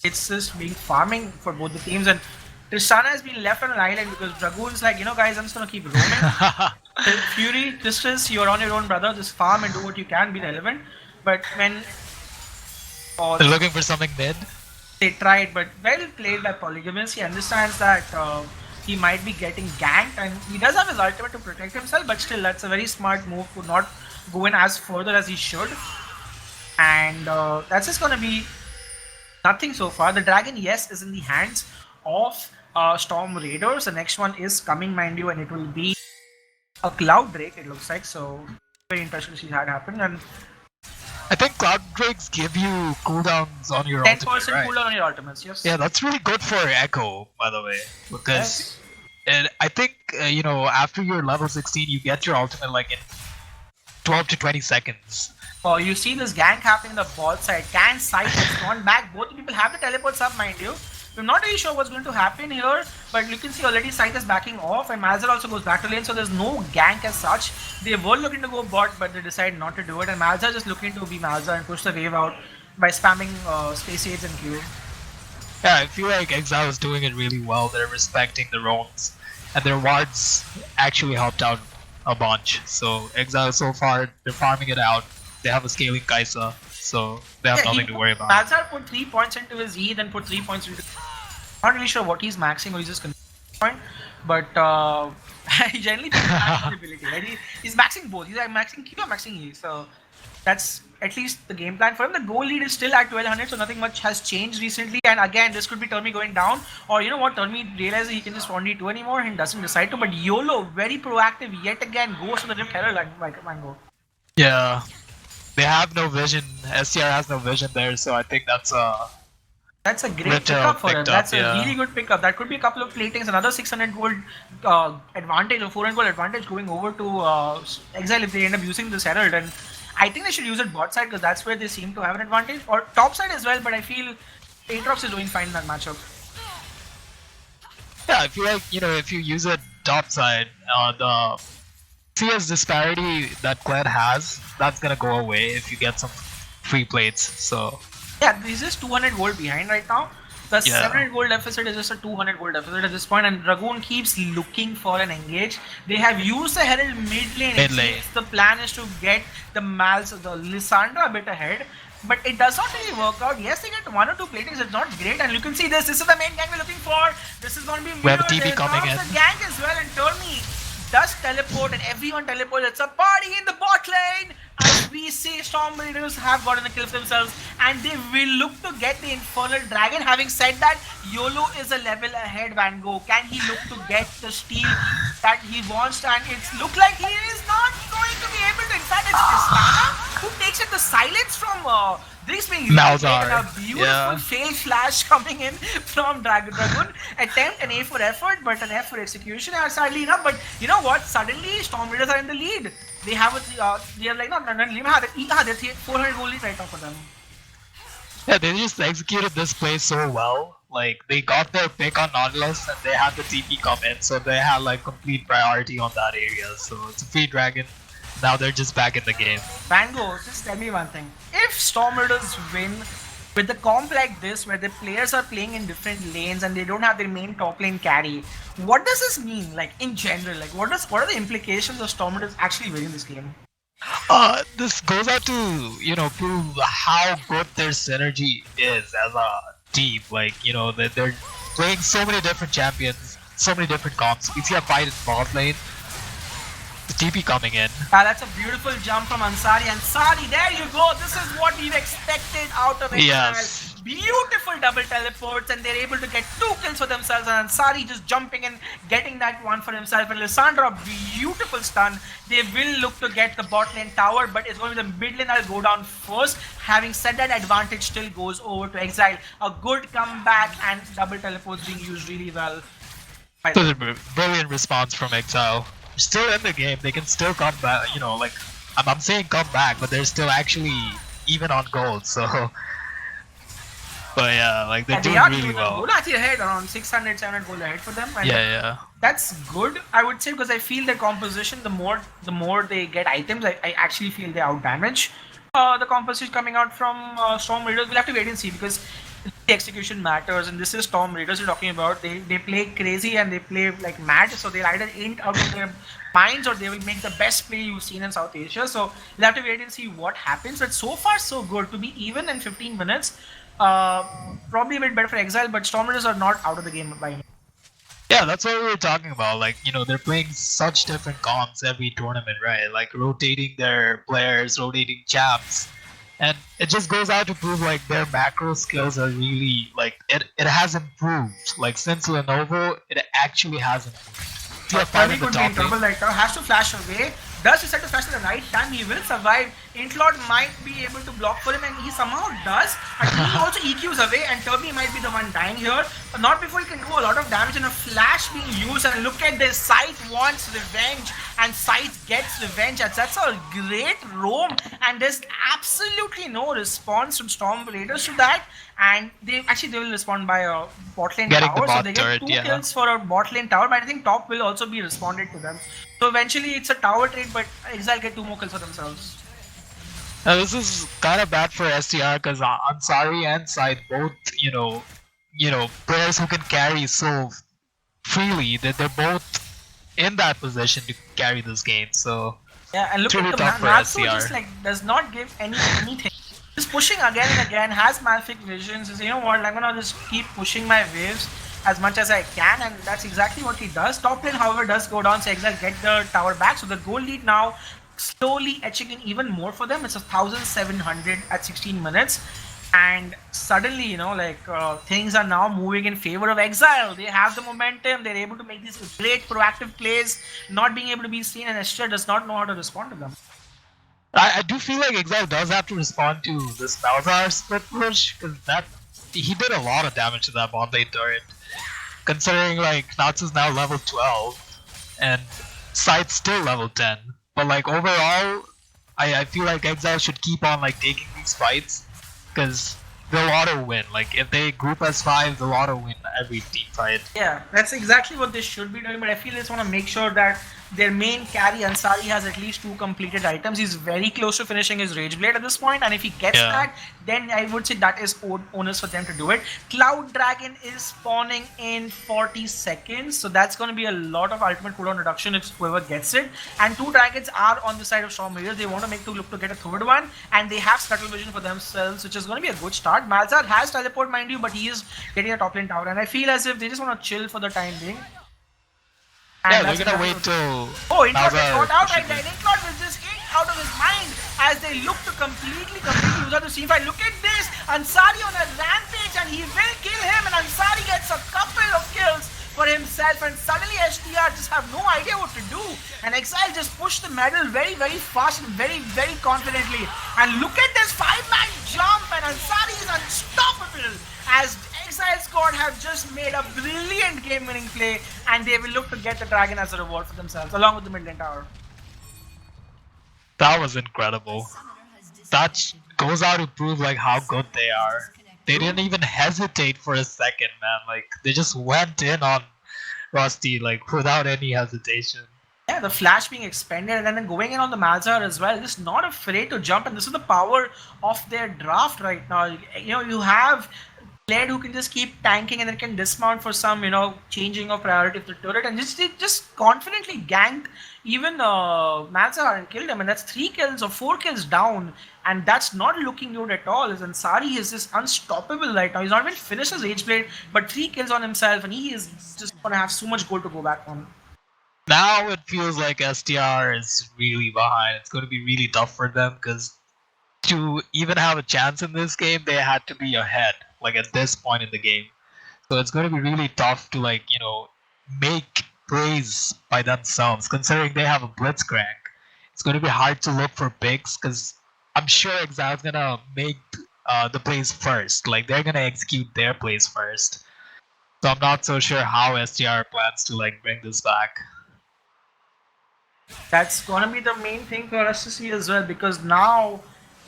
It's just being farming for both the teams, and Tristana has been left on an island because Dragoon's like, guys, I'm just gonna keep roaming. Fury, Tristus, you're on your own, brother. Just farm and do what you can, be relevant. But when they're looking for something mid, they tried, but well played by Polygamous. He understands that he might be getting ganked, and he does have his ultimate to protect himself. But still, that's a very smart move to not go in as further as he should. And that's just gonna be nothing so far. The dragon, yes, is in the hands of Stormraiders. The next one is coming, mind you, and it will be a Cloud Drake, it looks like. So very interesting to see that happen. And I think Cloud Drakes give you cooldowns on your 10% ultimate, right? cooldown on your ultimates, yes. Yeah, that's really good for Echo, by the way, because and I think after you're level 16, you get your ultimate like in 12 to 20 seconds. Oh, you see this gank happening on the ball side. Can Scythe has gone back. Both people have the teleports up, mind you. We're not really sure what's going to happen here, but you can see already Scythe is backing off, and Malzahar also goes back to lane, so there's no gank as such. They were looking to go bot, but they decided not to do it, and Malzahar just looking to be Malzahar and push the wave out by spamming Space Aids and Q. Yeah, I feel like Exile is doing it really well. They're respecting the roams, and their wards actually helped out a bunch. So Exile so far, they're farming it out. They have a scaling Kaisa, so they have nothing to worry about. Malzahar put 3 points into his E, then put 3 points into... Not really sure what he's maxing or he's just point, but he generally maxing ability, right? He's maxing both. He's maxing Q or maxing E, so that's at least the game plan for him. The goal lead is still at 1200, so nothing much has changed recently. And again, this could be Termi going down, or you know what, Termi realizes he can just 1v2 anymore and doesn't decide to. But YOLO, very proactive yet again, goes to the Rift Herald like Mango. Yeah. They have no vision. STR has no vision there, so I think that's a great pickup for him. That's a really good pickup. That could be a couple of platings, another 600 gold advantage or 400 gold advantage going over to Exile if they end up using this Herald. And I think they should use it bot side because that's where they seem to have an advantage, or top side as well. But I feel Aatrox is doing fine in that matchup. Yeah, I feel like if you use it top side, the CS disparity that Kled has, that's gonna go away if you get some free plates. So Yeah, he's just 200 gold behind right now. The Yeah. 700 gold deficit is just a 200 gold deficit at this point, and Dragoon keeps looking for an engage. They have used the Herald mid lane. Mid It lane. seems the plan is to get the Lissandra a bit ahead, but it does not really work out. Yes, they get 1 or 2 platings, it's not great, and you can see this. This is the main gang we're looking for. This is going to be We have a weird. TP There coming comes in. the gang as well, and Turmy does teleport, and everyone teleports. It's a party in the bot lane. As we see, Stormraiders have gotten a kill for themselves, and they will look to get the Infernal Dragon. Having said that, YOLO is a level ahead, Van Gogh. Can he look to get the steal that he wants? And it's look like he is not going to be able to. In fact, it's Tristana who takes it the silence from this being Malzahar. and a beautiful Yeah. fail flash coming in from Dragon. Attempt an A for effort, but an F for execution. Sadly enough, but you know what? Suddenly, Storm Raiders are in the lead. They have they are like not they're 400 goal lead right now for them. Yeah, they just executed this play so well. Like, they got their pick on Nautilus and they had the TP come in, so they had like complete priority on that area. So it's a free dragon. Now they're just back in the game. Bango, just tell me one thing. If Storm Raiders win with the comp like this, where the players are playing in different lanes and they don't have their main top lane carry, what does this mean? Like in general, like what are the implications of Storm Raiders actually winning this game? This goes out to, prove how good their synergy is as a team. Like, they're playing so many different champions, so many different comps. We see a fight in bot lane. The TP coming in. That's a beautiful jump from Ansari. Ansari, there you go. This is what we've expected out of Exile. Yes. Beautiful double teleports, and they're able to get 2 kills for themselves. And Ansari just jumping and getting that one for himself. And Lissandra, beautiful stun. They will look to get the bot lane tower, but it's going to be the mid lane that'll go down first. Having said that, advantage still goes over to Exile. A good comeback and double teleports being used really well. Brilliant response from Exile. They're still in the game. They can still come back. I'm saying come back, but they're still actually even on gold. So. But yeah, like they're doing really well. Gold actually ahead, around 600, 700 gold ahead for them. And yeah. That's good, I would say, because I feel their composition, the more they get items, I actually feel they out damage the composition coming out from Storm Raiders. We'll have to wait and see, because the execution matters, and this is Storm Raiders we're talking about. They play crazy and they play like mad, so they'll either int out of their minds or they will make the best play you've seen in South Asia. So we'll have to wait and see what happens. But so far so good to be even in 15 minutes. Probably a bit better for Exile, but Storm Raiders are not out of the game by any. Yeah, that's what we were talking about. Like, they're playing such different comps every tournament, right? Like rotating their players, rotating champs. And it just goes out to prove like their macro skills are really like it has improved. Like since Lenovo, it actually has improved. Turmy could be in trouble right now, has to flash away. Does decide to flash at the right time, he will survive. Intlord might be able to block for him, and he somehow does. And he also EQs away, and Turby might be the one dying here. But not before he can do a lot of damage, and a flash being used. And look at this, Scythe wants revenge, and Scythe gets revenge. That's a great roam, and there's absolutely no response from Storm Raiders to that. And they will respond by a bot lane Getting tower, the so bot they turret, get 2 kills for a bot lane tower. But I think top will also be responded to them. So eventually it's a tower trade, but Exile get 2 more kills for themselves. This is kind of bad for STR because Ansari and Scythe both, players who can carry so freely that they're both in that position to carry this game. So yeah, and look really at the tough for Natsu STR. just like does not give anything. Just pushing again and again, has Malefic visions. Says, you know what, I'm gonna just keep pushing my waves as much as I can, and that's exactly what he does. Top lane, however, does go down, so Exile get the tower back. So the goal lead now slowly etching in even more for them. It's 1,700 at 16 minutes. And suddenly, things are now moving in favor of Exile. They have the momentum. They're able to make these great proactive plays, not being able to be seen, and Esther does not know how to respond to them. I do feel like Exile does have to respond to this Malzahar split push, because he did a lot of damage to that bot lane turret. Considering like Natsu's now level 12 and Scythe's still level 10. But like overall, I feel like Exile should keep on like taking these fights, because they'll auto win. Like if they group as 5, they'll auto win every team fight. Yeah, that's exactly what they should be doing, but I feel they just want to make sure that their main carry, Ansari, has at least 2 completed items. He's very close to finishing his Rage Blade at this point, and if he gets Yeah. that, then I would say that is onus for them to do it. Cloud Dragon is spawning in 40 seconds, so that's going to be a lot of ultimate cooldown reduction if whoever gets it. And 2 dragons are on the side of Stormraiders. They want to look to get a third one, and they have Scuttle Vision for themselves, which is going to be a good start. Malzahar has teleport, mind you, but he is getting a top lane tower, and I feel as if they just want to chill for the time being. Yeah, they're gonna wait till. Oh, Inklot Malzahar got out right pushes there. in. Inklot was just out of his mind as they look to completely lose out to C5. Look at this. Ansari on a rampage and he will kill him, and Ansari gets a couple of kills for himself, and suddenly STR just have no idea what to do. And Exile just pushed the medal very fast and very confidently. And look at this 5-man jump, and Ansari is unstoppable as Exile squad have just made a brilliant game-winning play, and they will look to get the dragon as a reward for themselves, along with the mid-lane tower. That was incredible. That goes out to prove like how good they are. They didn't even hesitate for a second, man. Like they just went in on Rusty like without any hesitation. Yeah, the flash being expended and then going in on the Malzahar as well. Just not afraid to jump, and this is the power of their draft right now. You know, you have Blade who can just keep tanking and then can dismount for some, changing of priority of the turret, and just confidently ganked even Malzahar and killed him, and that's 3 kills or 4 kills down, and that's not looking good at all. As Ansari is just unstoppable right now. He's not even finished his Rage Blade, but 3 kills on himself, and he is just gonna have so much gold to go back on. Now it feels like STR is really behind. It's going to be really tough for them because to even have a chance in this game, they had to be ahead, like at this point in the game. So it's going to be really tough to make plays by themselves, considering they have a blitzcrank. It's going to be hard to look for picks because I'm sure Exile's going to make the plays first. Like they're going to execute their plays first. So I'm not so sure how STR plans to bring this back. That's gonna be the main thing for us to see as well, because now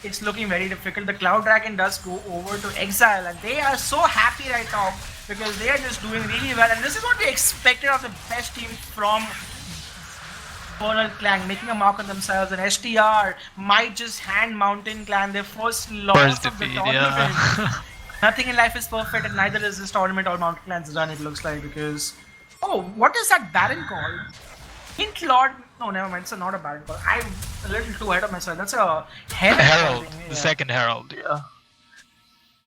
it's looking very difficult. The Cloud Dragon does go over to Exile, and they are so happy right now because they are just doing really well, and this is what we expected of the best team from Infernal Clan, making a mark on themselves, and STR might just hand Mountain Clan their first loss of the defeat, tournament. yeah. Nothing in life is perfect, and neither is this tournament or Mountain Clan's done, it looks like, because... Oh, what is that Baron called? Hint Lord... No, never mind, it's not a Baron call. I'm a little too ahead of myself. That's a Herald, thing, the second Herald, yeah.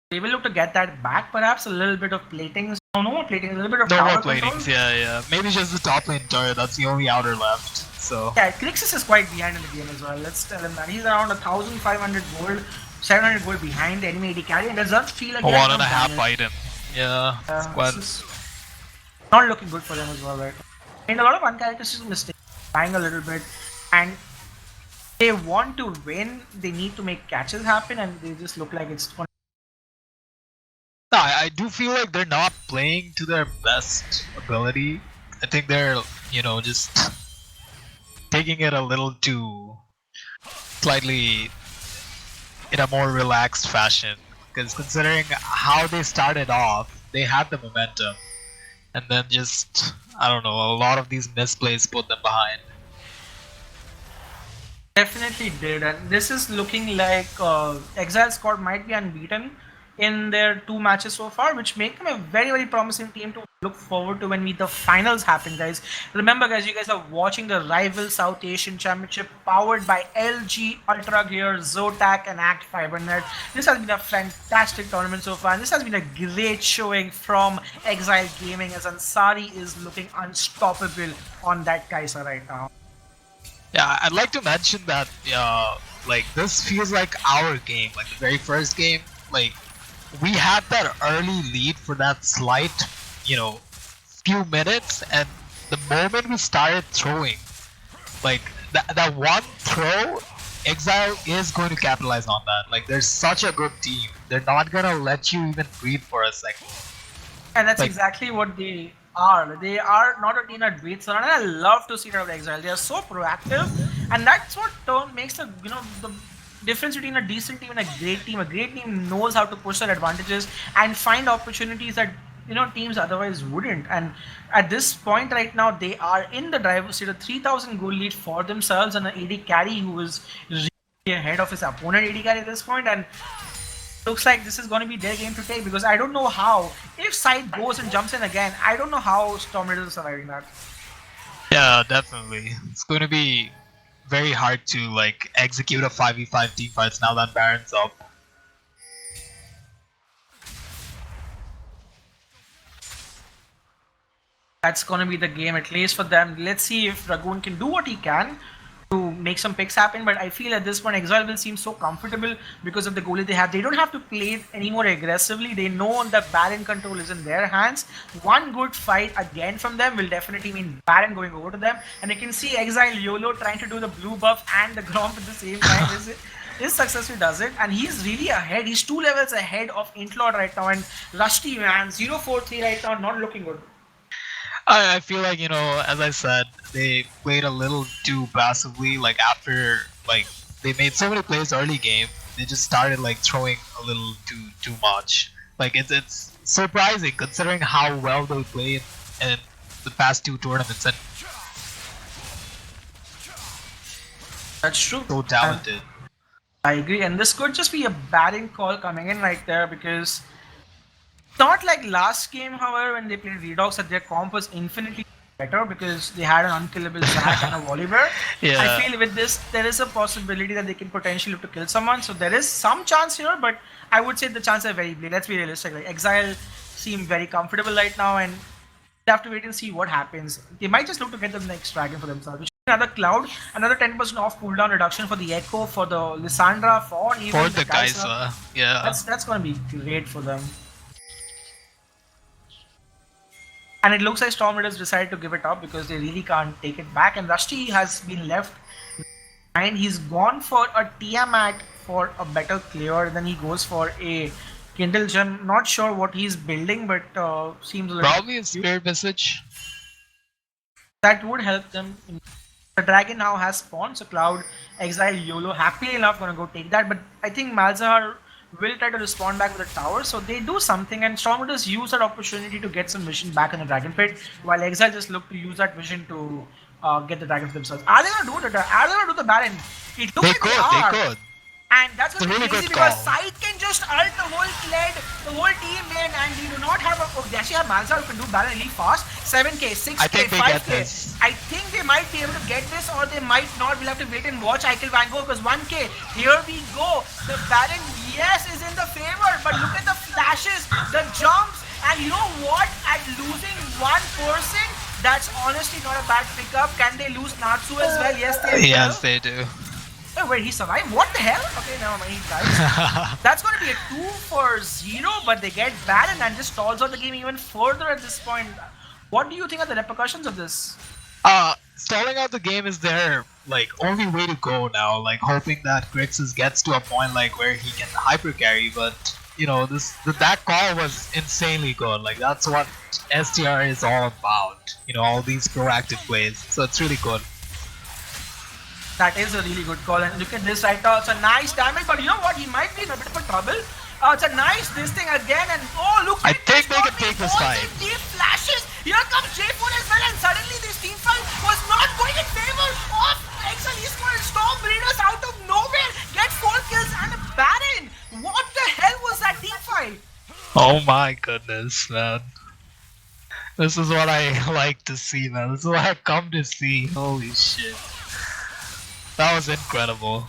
They will look to get that back, perhaps. A little bit of platings. No more platings, a little bit of No tower more control. platings, yeah. Maybe just the top lane turret, that's the only outer left, so... Yeah, Crixus is quite behind in the game as well. Let's tell him that. He's around 1,500 gold, 700 gold behind the enemy AD carry, and doesn't feel like... 1.5 item. Yeah, it's quite... This is not looking good for them as well, right? And a lot of uncharacteristic mistakes, dying a little bit, and they want to win, they need to make catches happen, and they just look like it's fun. No, I do feel like they're not playing to their best ability. I think they're, just taking it a little too slightly in a more relaxed fashion. Because considering how they started off, they had the momentum. And then just, I don't know, a lot of these misplays put them behind. Definitely did, and this is looking like Exile squad might be unbeaten in their 2 matches so far, which make them a very promising team to look forward to when the finals happen, guys. Remember, guys, you guys are watching the rival South Asian Championship powered by LG, UltraGear, Zotac, and Act Fibernet. This has been a fantastic tournament so far, and this has been a great showing from Exile Gaming, as Ansari is looking unstoppable on that Kai'Sa right now. Yeah, I'd like to mention that, this feels like our game, like the very first game. Like, we had that early lead for that slight, few minutes, and the moment we started throwing, like, that one throw, Exile is going to capitalize on that. Like, they're such a good team. They're not gonna let you even breathe for a second. And that's exactly what they are. They are not a team that waits around, and I love to see that of Exile. They are so proactive, and that's what makes the difference between a decent team and a great team. A great team knows how to push their advantages and find opportunities that teams otherwise wouldn't. And at this point right now, they are in the driver's seat, a 3,000 goal lead for themselves, and an AD carry who is really ahead of his opponent AD carry at this point. And looks like this is going to be their game to take, because I don't know how, if Side goes and jumps in again, I don't know how Stormraiders are surviving that. Yeah, definitely. It's going to be very hard to like execute a 5v5 team fights now that Baron's up. That's going to be the game, at least for them. Let's see if Dragoon can do what he can to make some picks happen, but I feel at this point Exile will seem so comfortable because of the goalie they have. They don't have to play it any more aggressively. They know the Baron control is in their hands. One good fight again from them will definitely mean Baron going over to them, and you can see Exile YOLO trying to do the blue buff and the Gromp at the same time. Is successful, does it, and he's really ahead. He's 2 levels ahead of Intlord right now, and Rusty, man, 0-4-3 right now, not looking good. I feel like, as I said, they played a little too passively. Like after they made so many plays early game, they just started like throwing a little too much. Like it's surprising considering how well they played in the past 2 tournaments, and that's true. So talented. I agree, and this could just be a Baron call coming in right there, because not like last game, however, when they played Redox, that their comp was infinitely better because they had an unkillable Zac and a Volibear. Yeah. I feel with this, there is a possibility that they can potentially look to kill someone. So there is some chance here, but I would say the chances are very bleak. Let's be realistic. Like Exile seem very comfortable right now, and they have to wait and see what happens. They might just look to get the next dragon for themselves. Another Cloud, another 10% off cooldown reduction for the Echo, for the Lissandra, for even the Kaisa. Yeah. That's going to be great for them. And it looks like Stormraiders decided to give it up because they really can't take it back. And Rusty has been left behind. He's gone for a Tiamat for a better clear. Then he goes for a Kindle Gem. Not sure what he's building, but seems like probably a Spirit Message. That would help them. The dragon now has spawned, so Cloud, Exile, YOLO, happily enough gonna go take that. But I think Malzahar will try to respond back with a tower, so they do something, and Stormraiders use that opportunity to get some vision back in the Dragon Pit, while Exile just look to use that vision to get the Dragon for themselves. Are they gonna do it? Are they gonna do the Baron? It looks like they could. And that's gonna be crazy because Scythe can just ult the whole Kled, the whole team lane, and they do not have a... Oh, they actually have Malzahar who can do Baron really fast. 7k, 6k, 5k. I think they might be able to get this, or they might not. We'll have to wait and watch. I kill Van Gogh because 1k. Here we go. The Baron, yes, is in the favor, but look at the flashes, the jumps, and you know what? At losing one person, that's honestly not a bad pickup. Can they lose Natsu as well? Yes, they do. Yes, they do. Oh, wait, he survived? What the hell? Okay, never mind, he dies. That's going to be a 2-0, but they get Baron and just stalls out the game even further at this point. What do you think are the repercussions of this? Stalling out the game is their only way to go now. Like hoping that Grixis gets to a point where he can hyper carry, but that call was insanely good. Like that's what STR is all about. All these proactive plays. So it's really good. That is a really good call, and look at this right now. It's a nice damage, but you know what? He might be in a bit of a trouble. It's a nice this thing again, and oh look! I think they can take this fight. Deep flashes. Here comes J4 as well, and suddenly this team fight was not going in favor of Exile Esports. Stormraiders out of nowhere get 4 kills and a Baron. What the hell was that team fight? Oh my goodness, man! This is what I like to see, man. This is what I've come to see. Holy shit! That was incredible.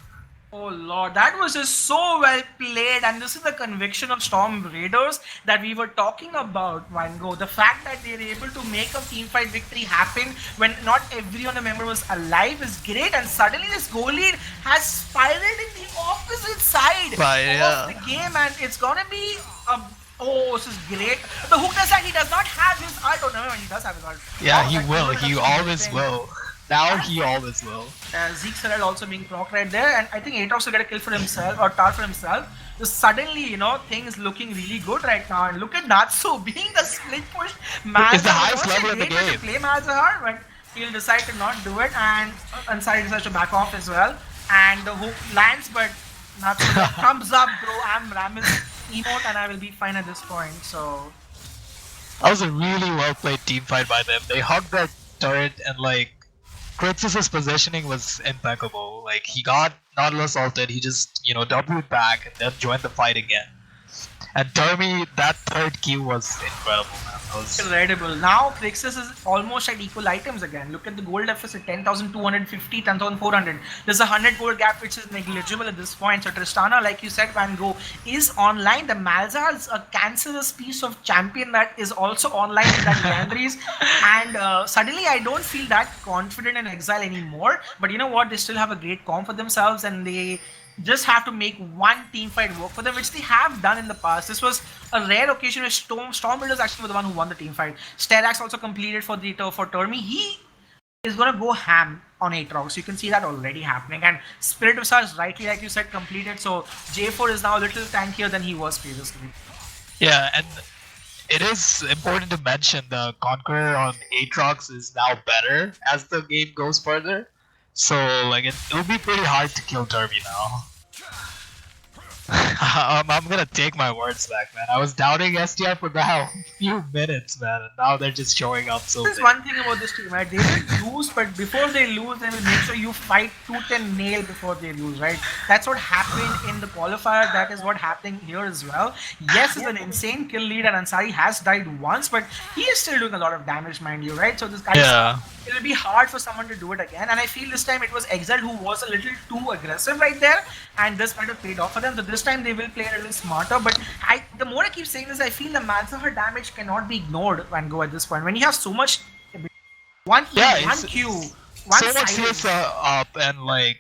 Oh lord, that was just so well played, and this is the conviction of Stormraiders that we were talking about, Van Gogh. The fact that they were able to make a teamfight victory happen when not every one of the member was alive is great, and suddenly this goal lead has spiraled in the opposite side of the game, and it's gonna be oh, this is great. The hook does that, he does not have his ult. Oh no, he does have his ult. Yeah, he will. He always will. Now he always will. Zeke Serrel also being proc right there, and I think Aatrox will get a kill for himself, or tar for himself. So suddenly, things looking really good right now. And look at Natsu being the split push. It's the highest level in the game. To play Malzahar, but he'll decide to not do it, and Ansari decides to back off as well. And the hook lands, but That's a thumbs up, bro. I'm Ramis emote and I will be fine at this point. So That was a really well played team fight by them. They hugged that turret and like Crixus's positioning was impeccable. Like he got Nautilus ulted, he just W'd back and then joined the fight again. And Termi, that third Q was incredible, man. That was incredible. Now Crixus is almost at equal items again. Look at the gold deficit 10,250, 10,400. There's a 100 gold gap which is negligible at this point. So Tristana, like you said, Van Gogh, is online. The Malzahar is a cancerous piece of champion that is also online in that legendaries. And suddenly I don't feel that confident in Exile anymore. But you know what? They still have a great comp for themselves and they just have to make one team fight work for them, which they have done in the past. This was a rare occasion where Stormraiders actually were the one who won the team fight. Sterax also completed for Termi. He is gonna go ham on Aatrox. You can see that already happening. And Spirit Visage, rightly like you said, completed. So J4 is now a little tankier than he was previously. yeah, and it is important to mention the Conqueror on Aatrox is now better as the game goes further. So like it'll be pretty hard to kill Derby now. I'm gonna take my words back, man. I was doubting STR for now a few minutes, man, and now they're just showing up so There's big. one thing about this team, right? They will lose, but before they lose, they will make sure you fight tooth and nail before they lose, right? That's what happened in the qualifier. That is what happening here as well. Yes, it's an insane kill lead, and Ansari has died once, but he is still doing a lot of damage, mind you, right? So this guy, Yeah. it will be hard for someone to do it again. And I feel this time it was Exile who was a little too aggressive right there, and this might have paid off for them. So this time they will play a little smarter. But the more I keep saying this, I feel the Malzahar damage cannot be ignored, Van Gogh, at this point. When you have so much one E, Yeah, one it's Q, one so much silence. CS up, and like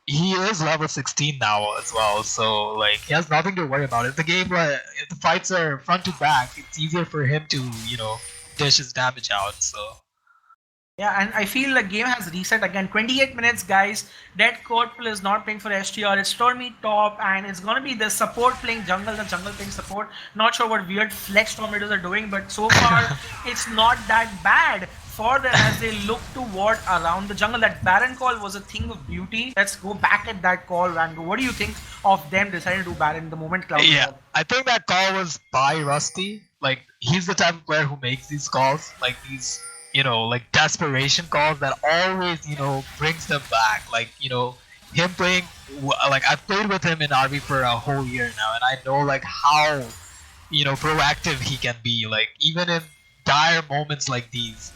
he is level 16 now as well, so like he has nothing to worry about. If the game, if the fights are front to back, it's easier for him to dish his damage out. So Yeah, and I feel the game has reset again. 28 minutes, guys. Dead Corporal is not playing for STR. It's Stormy top, and it's gonna be the support playing jungle, the jungle playing support. Not sure what weird flex Stormraiders are doing, but so far it's not that bad for them as they look to ward around the jungle. That Baron call was a thing of beauty. Let's go back at that call, Rango. What do you think of them deciding to do Baron the moment Cloud? yeah, I think that call was by Rusty. Like he's the type of player who makes these calls, like these like desperation calls that always brings them back. Like him playing, like I've played with him in RV for a whole year now, and I know like how proactive he can be, like even in dire moments like these.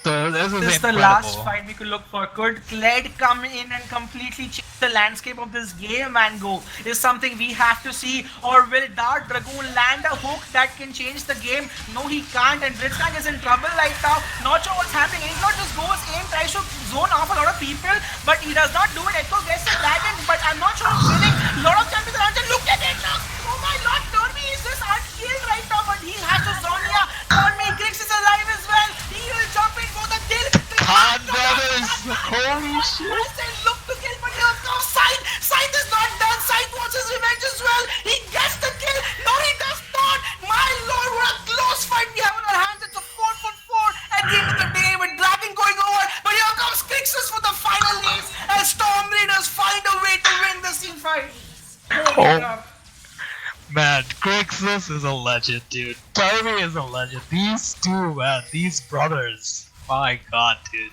So this is the incredible. last fight we could look for. Could Kled come in and completely change the landscape of this game and go? Is something we have to see. Or will Dart Dragoon land a hook that can change the game? No, he can't, and Blitzcrank is in trouble right now. Not sure what's happening. Ignore just goes in, tries to zone off a lot of people, but he does not do it. Echo gets the dragon, but I'm not sure who's winning. A lot of champions around him. Look at it! Oh my lord, Dormy is just unkilled right now, but he has to zone here. Dormy, Grix is alive as well. He will jump in for the kill. Khan brothers! Holy shit! Look to kill, but here comes Scythe. Scythe is not done. Scythe wants his revenge as well. He gets the kill. No, he does not. My lord, what a close fight we have on our hands. It's a 4-4 at the end of the day with Dragon going over. But here comes Crixus for the final ace as Stormraiders find a way to win this team fight. Holy crap. Man, Crixus is a legend, dude. Terry is a legend. These two, man, these brothers. My god, dude.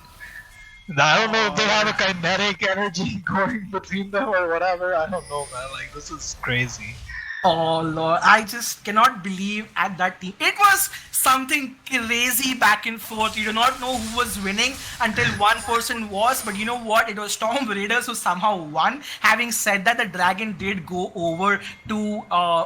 I don't know if they have a kinetic energy going between them or whatever. I don't know, man. Like, this is crazy. Oh lord, I just cannot believe at that team. It was something crazy back and forth. You do not know who was winning until one person was, but you know what? It was Stormraiders who somehow won. Having said that, the Dragon did go over to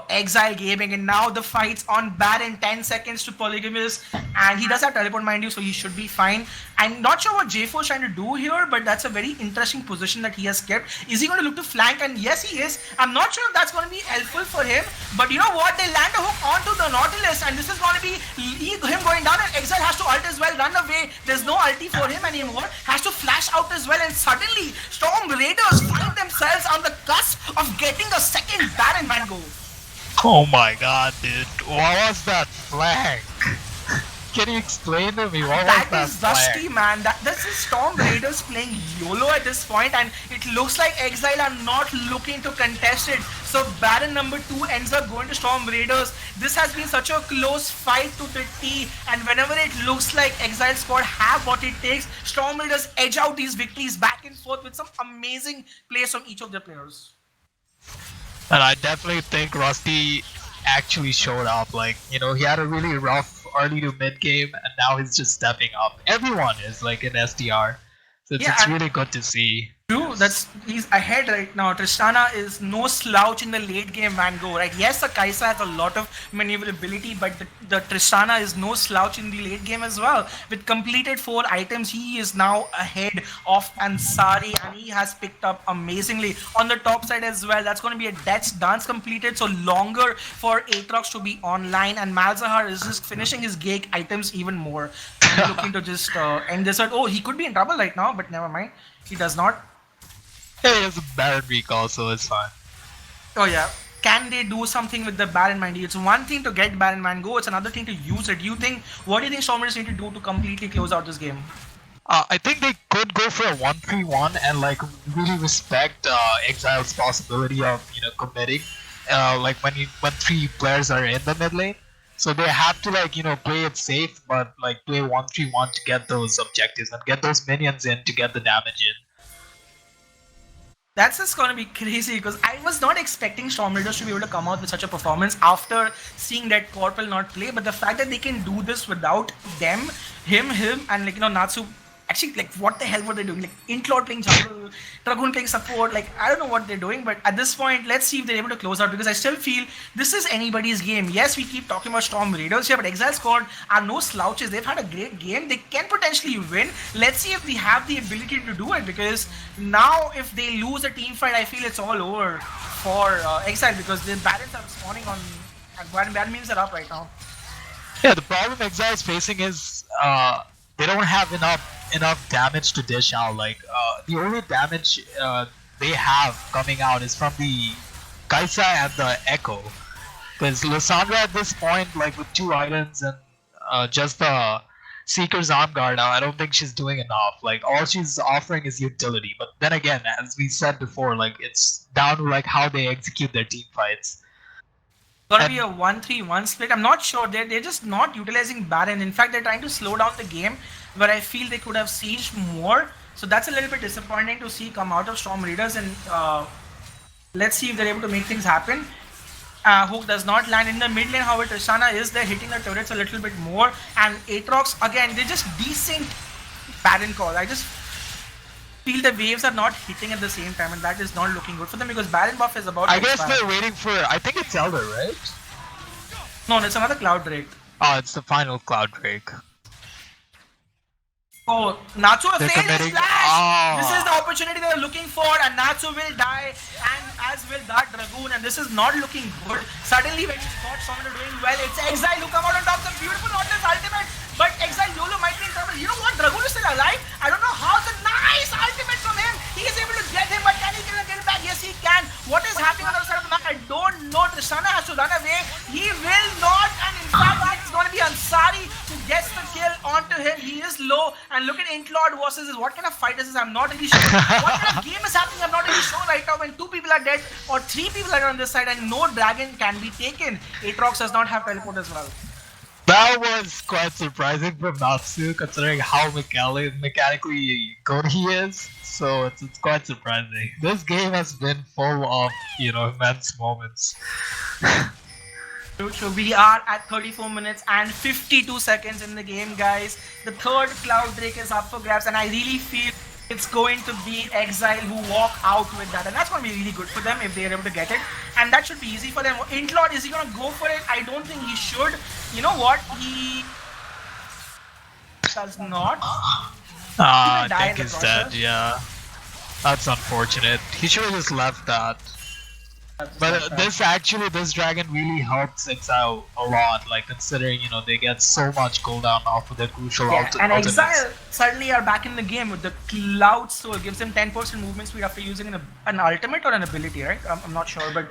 Exile Gaming, and now the fight's on Baron. 10 seconds to Polygamous, and he does have teleport, mind you, so he should be fine. I'm not sure what J4 is trying to do here, but that's a very interesting position that he has kept. Is he going to look to flank? And yes, he is. I'm not sure if that's going to be helpful for him, but you know what? They land a hook onto the Nautilus, and this is going to be him going down, and Exile has to ult as well, run away. There's no ulti for him anymore. Has to flash out as well, and suddenly Stormraiders find themselves on the cusp of getting a second Baron, Van Gogh. Oh my god, dude. What was that flank? Can you explain to me what That was is that Rusty, man. This is Storm Raiders playing YOLO at this point, and it looks like Exile are not looking to contest it. So Baron number 2 ends up going to Storm Raiders. This has been such a close fight to the T, and whenever it looks like Exile squad have what it takes, Storm Raiders edge out these victories back and forth with some amazing plays from each of their players. And I definitely think Rusty actually showed up. Like, you know, he had a really rough early to mid game, and now he's just stepping up. Everyone is like in SDR, so it's really good to see. True, he's ahead right now. Tristana is no slouch in the late game Van Gogh, right? Yes, the Kaisa has a lot of maneuverability, but the Tristana is no slouch in the late game as well. With completed 4 items, he is now ahead of Ansari, and he has picked up amazingly. On the top side as well, that's going to be a Death's Dance completed, so longer for Aatrox to be online, and Malzahar is just finishing his gig items even more. And looking to just end this. Oh, he could be in trouble right now, but never mind. He does not. Yeah, he has a Baron recall, so it's fine. Oh yeah. Can they do something with the Baron Mandy? It's one thing to get Baron Man go, it's another thing to use it. What do you think Stormraiders need to do to completely close out this game? I think they could go for a 1-3-1 and like really respect Exile's possibility of, you know, committing. Like when 3 players are in the mid lane. So they have to, like, you know, play it safe, but like play 1-3-1 to get those objectives and get those minions in to get the damage in. That's just gonna be crazy because I was not expecting Stormraiders to be able to come out with such a performance after seeing that Corporal not play, but the fact that they can do this without him, and like, you know, Natsu. Actually, like, what the hell were they doing? Like, Intlord playing jungle, Dragoon playing support, like, I don't know what they're doing, but at this point, let's see if they're able to close out, because I still feel this is anybody's game. Yes, we keep talking about Storm Raiders here, but Exile squad are no slouches. They've had a great game. They can potentially win. Let's see if we have the ability to do it, because now if they lose a team fight, I feel it's all over for Exile, because the Barons are spawning on, and Baron means are up right now. Yeah, the problem Exile is facing is they don't have enough damage to dish out. Like the only damage they have coming out is from the Kaisa and the Echo. Because Lissandra at this point, like with 2 items and just the Seeker's Arm Guard now, I don't think she's doing enough. Like all she's offering is utility. But then again, as we said before, like it's down to like how they execute their team fights. Gonna be a 1-3-1 split. I'm not sure. They're just not utilizing Baron. In fact, they're trying to slow down the game, where I feel they could have sieged more. So that's a little bit disappointing to see come out of Storm Raiders. And let's see if they're able to make things happen. Hook does not land in the mid lane. However, Tristana is there hitting the turrets a little bit more. And Aatrox, again, they're just decent Baron call. I just feel the waves are not hitting at the same time, and that is not looking good for them, because Baron buff is about to guess expire. they're waiting for, I think it's Elder, right? No, it's another Cloud Drake. Oh, it's the final Cloud Drake. Oh, Natsu has failed his flash! Oh. This is the opportunity they're looking for, and Natsu will die, and as will that Dragoon, and this is not looking good. Suddenly, when you spot someone doing well, it's Exile who come out on top. The beautiful Nautilus ultimate, but Exile YOLO might be in trouble. You know what? Dragoon is still alive. I don't know how. It's a nice ultimate from him. He is able to get him, but can he get it back? Yes, he can. What is happening on the other side of the map? I don't know. Tristana has to run away. He will not, and in fact, it's going to be Ansari who gets the kill onto him. He is low. And look at Intlord versus this. What kind of fight is this? I'm not really sure. What kind of game is happening? I'm not really sure right now. When 2 people are dead or 3 people are on this side and no dragon can be taken. Aatrox does not have teleport as well. That was quite surprising from Natsu, considering how mechanically good he is. So it's quite surprising. This game has been full of, you know, immense moments. So we are at 34 minutes and 52 seconds in the game, guys. The third Cloud Drake is up for grabs, and I really feel it's going to be Exile who walk out with that, and that's going to be really good for them if they're able to get it, and that should be easy for them. Intlord, is he going to go for it? I don't think he should. You know what? He does not. I think he's dead, yeah. That's unfortunate. He should have just left that. But this dragon really helps Exile a lot, like considering, you know, they get so much cooldown off of their crucial ultimates. And Exile suddenly are back in the game with the Cloud Soul. Gives them 10% movement speed after using an ultimate or an ability, right? I'm not sure, but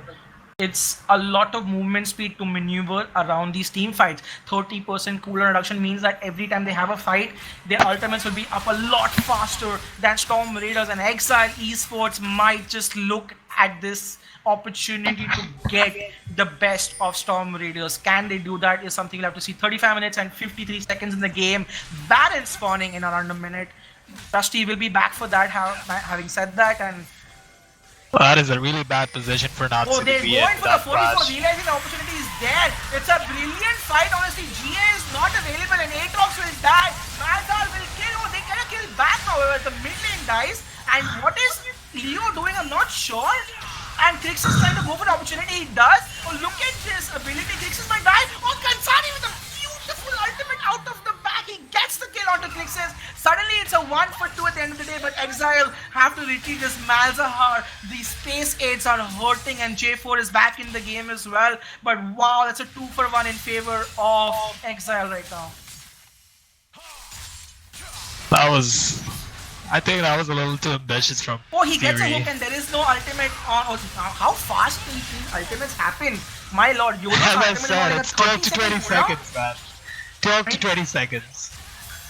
It's a lot of movement speed to maneuver around these team fights. 30% cooldown reduction means that every time they have a fight, their ultimates will be up a lot faster than Storm Raiders, and Exile Esports might just look at this opportunity to get the best of Storm Raiders. Can they do that is something you'll have to see. 35 minutes and 53 seconds in the game. Baron spawning in around a minute. Rusty will be back for that, having said that, and Well, that is a really bad position for Natsu oh, to they're be in going for the that 44, flash. realizing the opportunity is there. It's a brilliant fight, honestly. GA is not available and Aatrox will die. Malzahar will kill. Oh, they kind of kill back, however. The mid lane dies. And what is Leo doing? I'm not sure. And Krix is trying to go for the opportunity. He does. Oh, look at this ability. Krix might die. Oh, Kansani with a beautiful ultimate out of the back. He gets the kill onto Krix's. Suddenly it's a 1 for 2 at the end of the day, but Exile have to retreat this Malzahar. The space aids are hurting and J4 is back in the game as well. But wow, that's a 2 for 1 in favor of Exile right now. That was... I think that was a little too ambitious from Oh, he gets a Fury. hook and there is no ultimate on. Oh, how fast these ultimates happen? My lord, YOLO's As I ultimate is said, only it's a 12 to 20 cooldown. seconds, man. 12 to 20 seconds.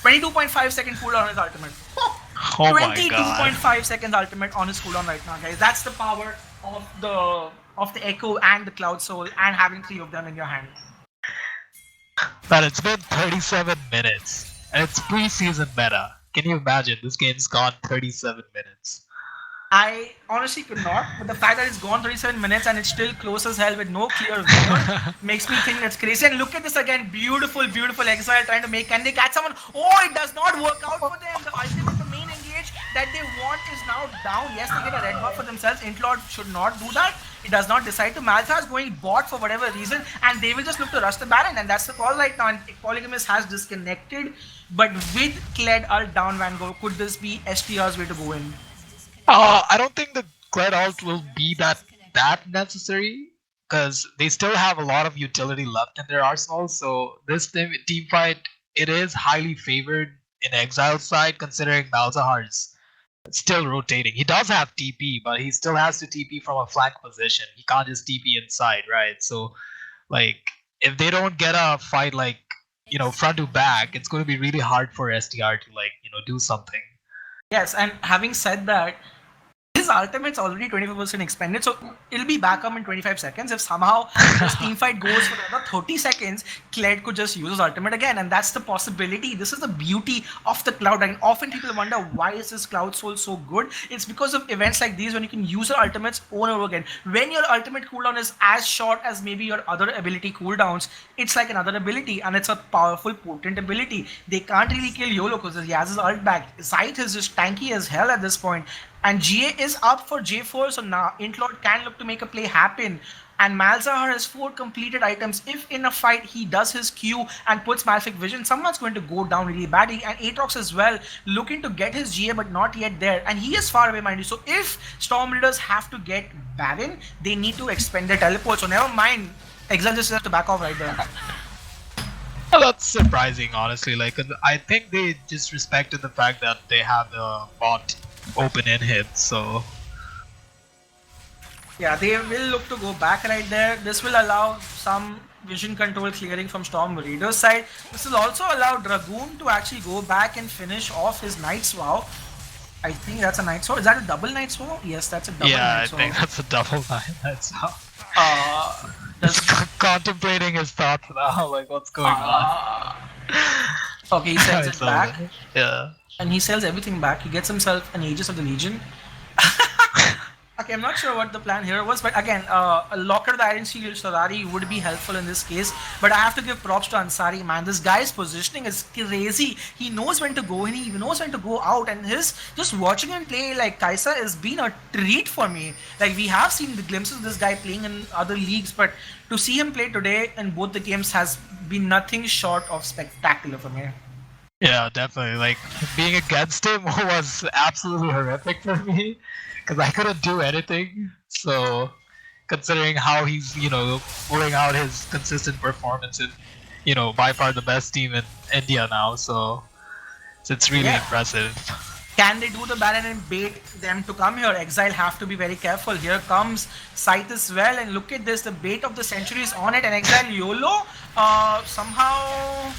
22.5 second cooldown on his ultimate. Oh my god. 22.5 seconds ultimate on his cooldown right now, guys. That's the power of the Echo and the Cloud Soul and having 3 of them in your hand. Man, it's been 37 minutes. And it's preseason meta. Can you imagine? This game's gone 37 minutes. I honestly could not, but the fact that it's gone 37 minutes and it's still close as hell with no clear winner makes me think that's crazy. And look at this again, beautiful, beautiful Exile trying to make, can they catch someone? Oh, it does not work out for them. The ultimate, the main engage that they want is now down. Yes, they get a red buff for themselves. Intlord should not do that. He does not decide to. Malzahar is going bot for whatever reason, and they will just look to rush the Baron, and that's the call right now. And Polygamous has disconnected, but with Kled ult down Vanguard, could this be STR's way to go in? I don't think the Kled ult will be that necessary, because they still have a lot of utility left in their arsenal. So this team fight, it is highly favored in Exile's side, considering Malzahar's still rotating. He does have TP, but he still has to TP from a flank position. He can't just TP inside, right? So, like, if they don't get a fight like, you know, front to back, it's going to be really hard for STR to, like, you know, do something. Yes, and having said that, his ultimate's already 24% expended, so it'll be back up in 25 seconds. If somehow this team fight goes for another 30 seconds, Kled could just use his ultimate again, and that's the possibility. This is the beauty of the Cloud, and often people wonder why is this Cloud Soul so good? It's because of events like these when you can use your ultimates over and over again. When your ultimate cooldown is as short as maybe your other ability cooldowns, it's like another ability, and it's a powerful, potent ability. They can't really kill YOLO because he has his ult back. Scythe is just tanky as hell at this point. And GA is up for J4, so now Intlord can look to make a play happen. And Malzahar has 4 completed items. If in a fight he does his Q and puts Malefic Vision, someone's going to go down really badly. And Aatrox as well, looking to get his GA but not yet there. And he is far away, mind you. So if Storm Raiders have to get Baron, they need to expend their teleport. So never mind, Exile just has to back off right there. Well, that's surprising, honestly. Like, I think they just respected the fact that they have the bot open in him, so yeah, they will look to go back right there. This will allow some vision control clearing from Storm Raiders side. This will also allow Dragoon to actually go back and finish off his Night Swow. I think that's a Night Swow. Is that a double Night Swow? Yes, that's a double Night Swow. I think that's a double Night Swow. Just contemplating his thoughts now, like what's going on. Okay, he sells it back. Yeah. And he sells everything back. He gets himself an Aegis of the Legion. Okay, I'm not sure what the plan here was, but again, a Locker the Iron Shield Sorari would be helpful in this case. But I have to give props to Ansari, man. This guy's positioning is crazy. He knows when to go in, he knows when to go out, and his just watching him play like Kaisa has been a treat for me. Like, we have seen the glimpses of this guy playing in other leagues, but to see him play today in both the games has been nothing short of spectacular for me. Yeah, definitely. Like, being against him was absolutely horrific for me, because I couldn't do anything. So, considering how he's, you know, pulling out his consistent performance in, you know, by far the best team in India now, so it's really impressive. Can they do the Baron and bait them to come here? Exile have to be very careful. Here comes Scythe as well, and look at this. The bait of the century is on it, and Exile YOLO somehow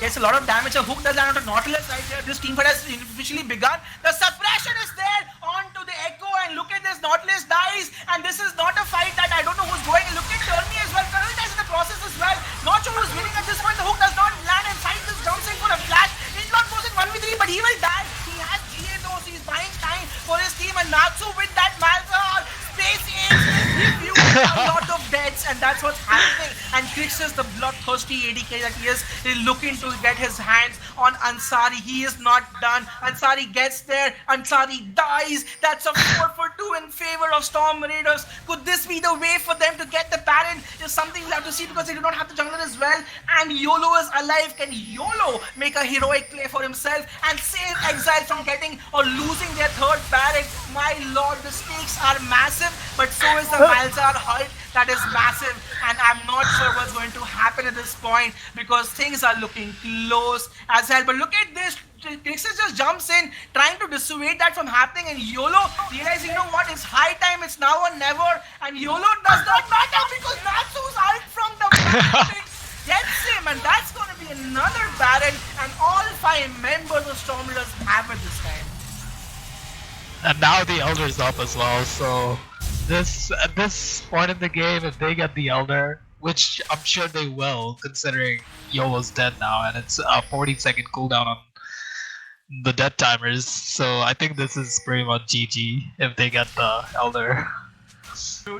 gets a lot of damage. A hook does land onto Nautilus right here. This team fight has officially begun. The suppression is there onto the Echo, and look at this. Nautilus dies, and this is not a fight that I don't know who's going. And look at Turney as well. Colonel dies in the process as well. Not sure who's winning at this point. The hook does not land, and Scythe just jumps in for a flash. He's not forcing 1v3, but he will die. He has GA though, so he's buying time for his team. And Natsu with that Malzahar space is give you a lot of deaths, and that's what's happening. And Crixus, the bloodthirsty ADK that he is looking to get his hands on Ansari. He is not done. Ansari gets there. Ansari dies. That's a 4 for 2 in favor of Stormraiders. Could this be the way for them to get the Baron? Is something we'll have to see, because they do not have the jungler as well. And YOLO is alive. Can YOLO make a heroic play for himself and save Exile from getting or losing their third Baron? My lord, the stakes are massive, but so is the Malzahar Hult. That is massive, and I'm not sure what's going to happen at this point, because things are looking close as hell. But look at this. Crixus just jumps in, trying to dissuade that from happening, and YOLO realizing, you know what, it's high time, it's now or never, and YOLO does not matter because Natsu's ult from the back gets him, and that's going to be another Baron, and all 5 members of Stormraiders have it this time. And now the Elder's up as well, so at this point in the game, if they get the Elder, which I'm sure they will, considering YOLO's dead now, and it's a 40-second cooldown on the death timers, so I think this is pretty much GG if they get the Elder.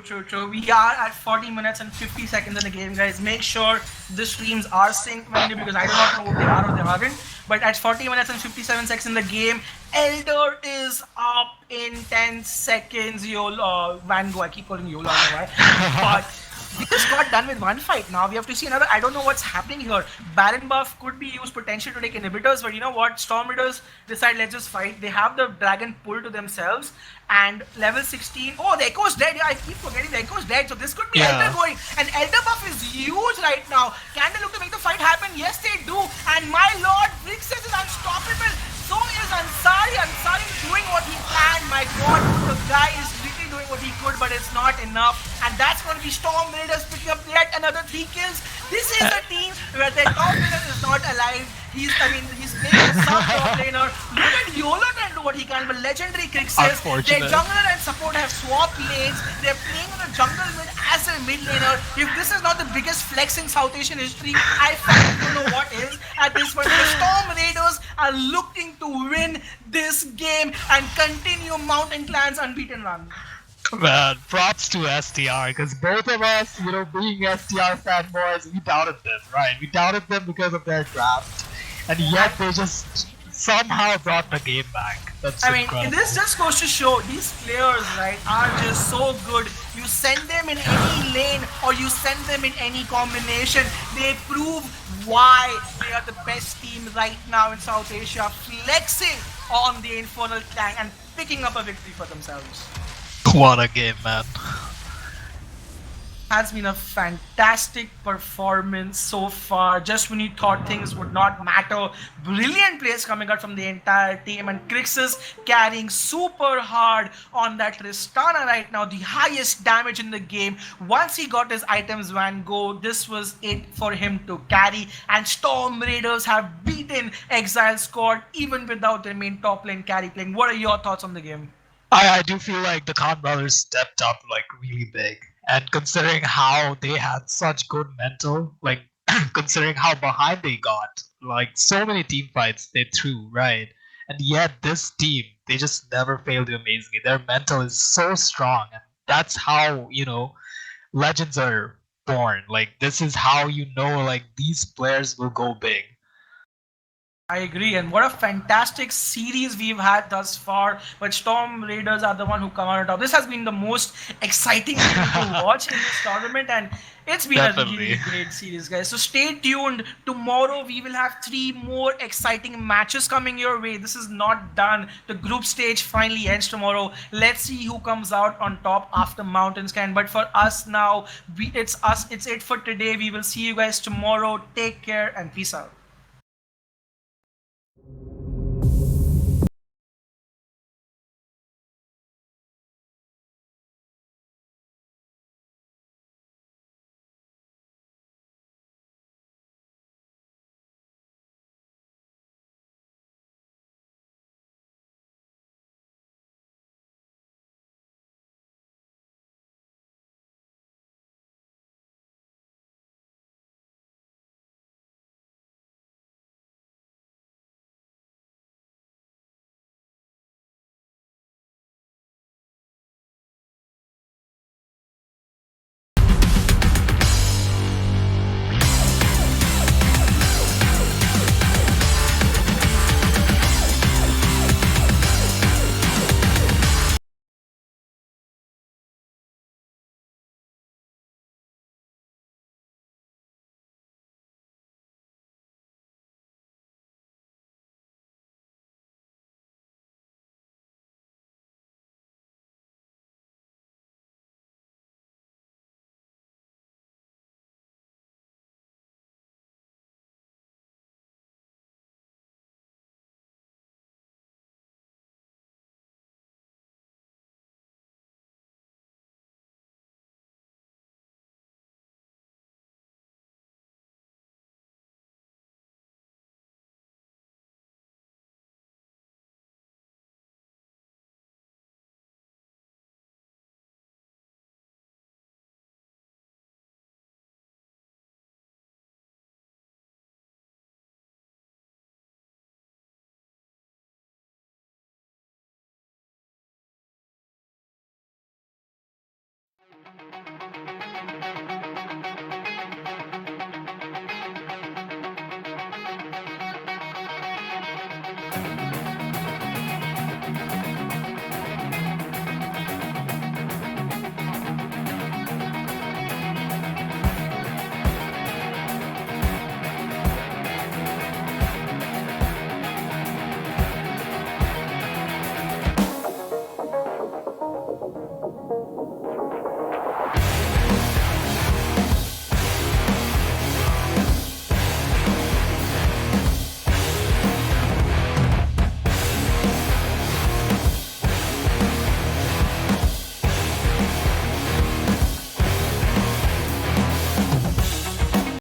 True. We are at 40 minutes and 50 seconds in the game, guys. Make sure the streams are synced, mainly because I do not know if they are or they aren't. But at 40 minutes and 57 seconds in the game, Elder is up in 10 seconds. YOLO, Van Gogh, I keep calling YOLO, I don't know why. But we just got done with one fight. Now we have to see another. I don't know what's happening here. Baron buff could be used potentially to take inhibitors, but you know what? Stormraiders decide, let's just fight. They have the dragon pull to themselves. And level 16. Oh, the Echo's dead. Yeah, I keep forgetting the Echo's dead. So this could be Elder going. And Elder buff is huge right now. Can they look to make the fight happen? Yes, they do. And my lord, Crixus is unstoppable. So is Ansari. Ansari is doing what he can. My god, the guy is really doing what he could, but it's not enough. And that's going to be Stormraiders picking up yet another 3 kills. This is a team where their top laner is not alive. He's playing a sub-top laner. Look at YOLO can do what he can, but legendary Crixus, their jungler and support have swapped lanes. They're playing on the jungle mid as a mid laner. If this is not the biggest flex in South Asian history, I don't know what is at this point. The Stormraiders are looking to win this game and continue Mountain Clan's unbeaten run. Man, props to STR, because both of us, being STR fanboys, we doubted them, right? We doubted them because of their draft, and yet they just somehow brought the game back. That's incredible. This just goes to show these players, right, are just so good. You send them in any lane or you send them in any combination, they prove why they are the best team right now in South Asia, flexing on the Infernal Clan and picking up a victory for themselves. What a game, man. Has been a fantastic performance so far. Just when you thought things would not matter, brilliant plays coming out from the entire team, and Crixus carrying super hard on that Tristana right now, the highest damage in the game. Once he got his items Van Gogh, this was it for him to carry, and Stormraiders have beaten Exile squad even without their main top lane carry playing. What are your thoughts on the game? I do feel like the Khan brothers stepped up like really big, and considering how they had such good mental, like considering how behind they got, like so many team fights they threw, right? And yet this team, they just never failed to amaze me. Their mental is so strong, and that's how legends are born. Like this is how like these players will go big. I agree, and what a fantastic series we've had thus far. But Stormraiders are the one who come out on top. This has been the most exciting game to watch in this tournament, and it's been a really great series, guys. So stay tuned. Tomorrow we will have 3 more exciting matches coming your way. This is not done. The group stage finally ends tomorrow. Let's see who comes out on top after Mountain Scan. But for us now, it's it for today. We will see you guys tomorrow. Take care and peace out.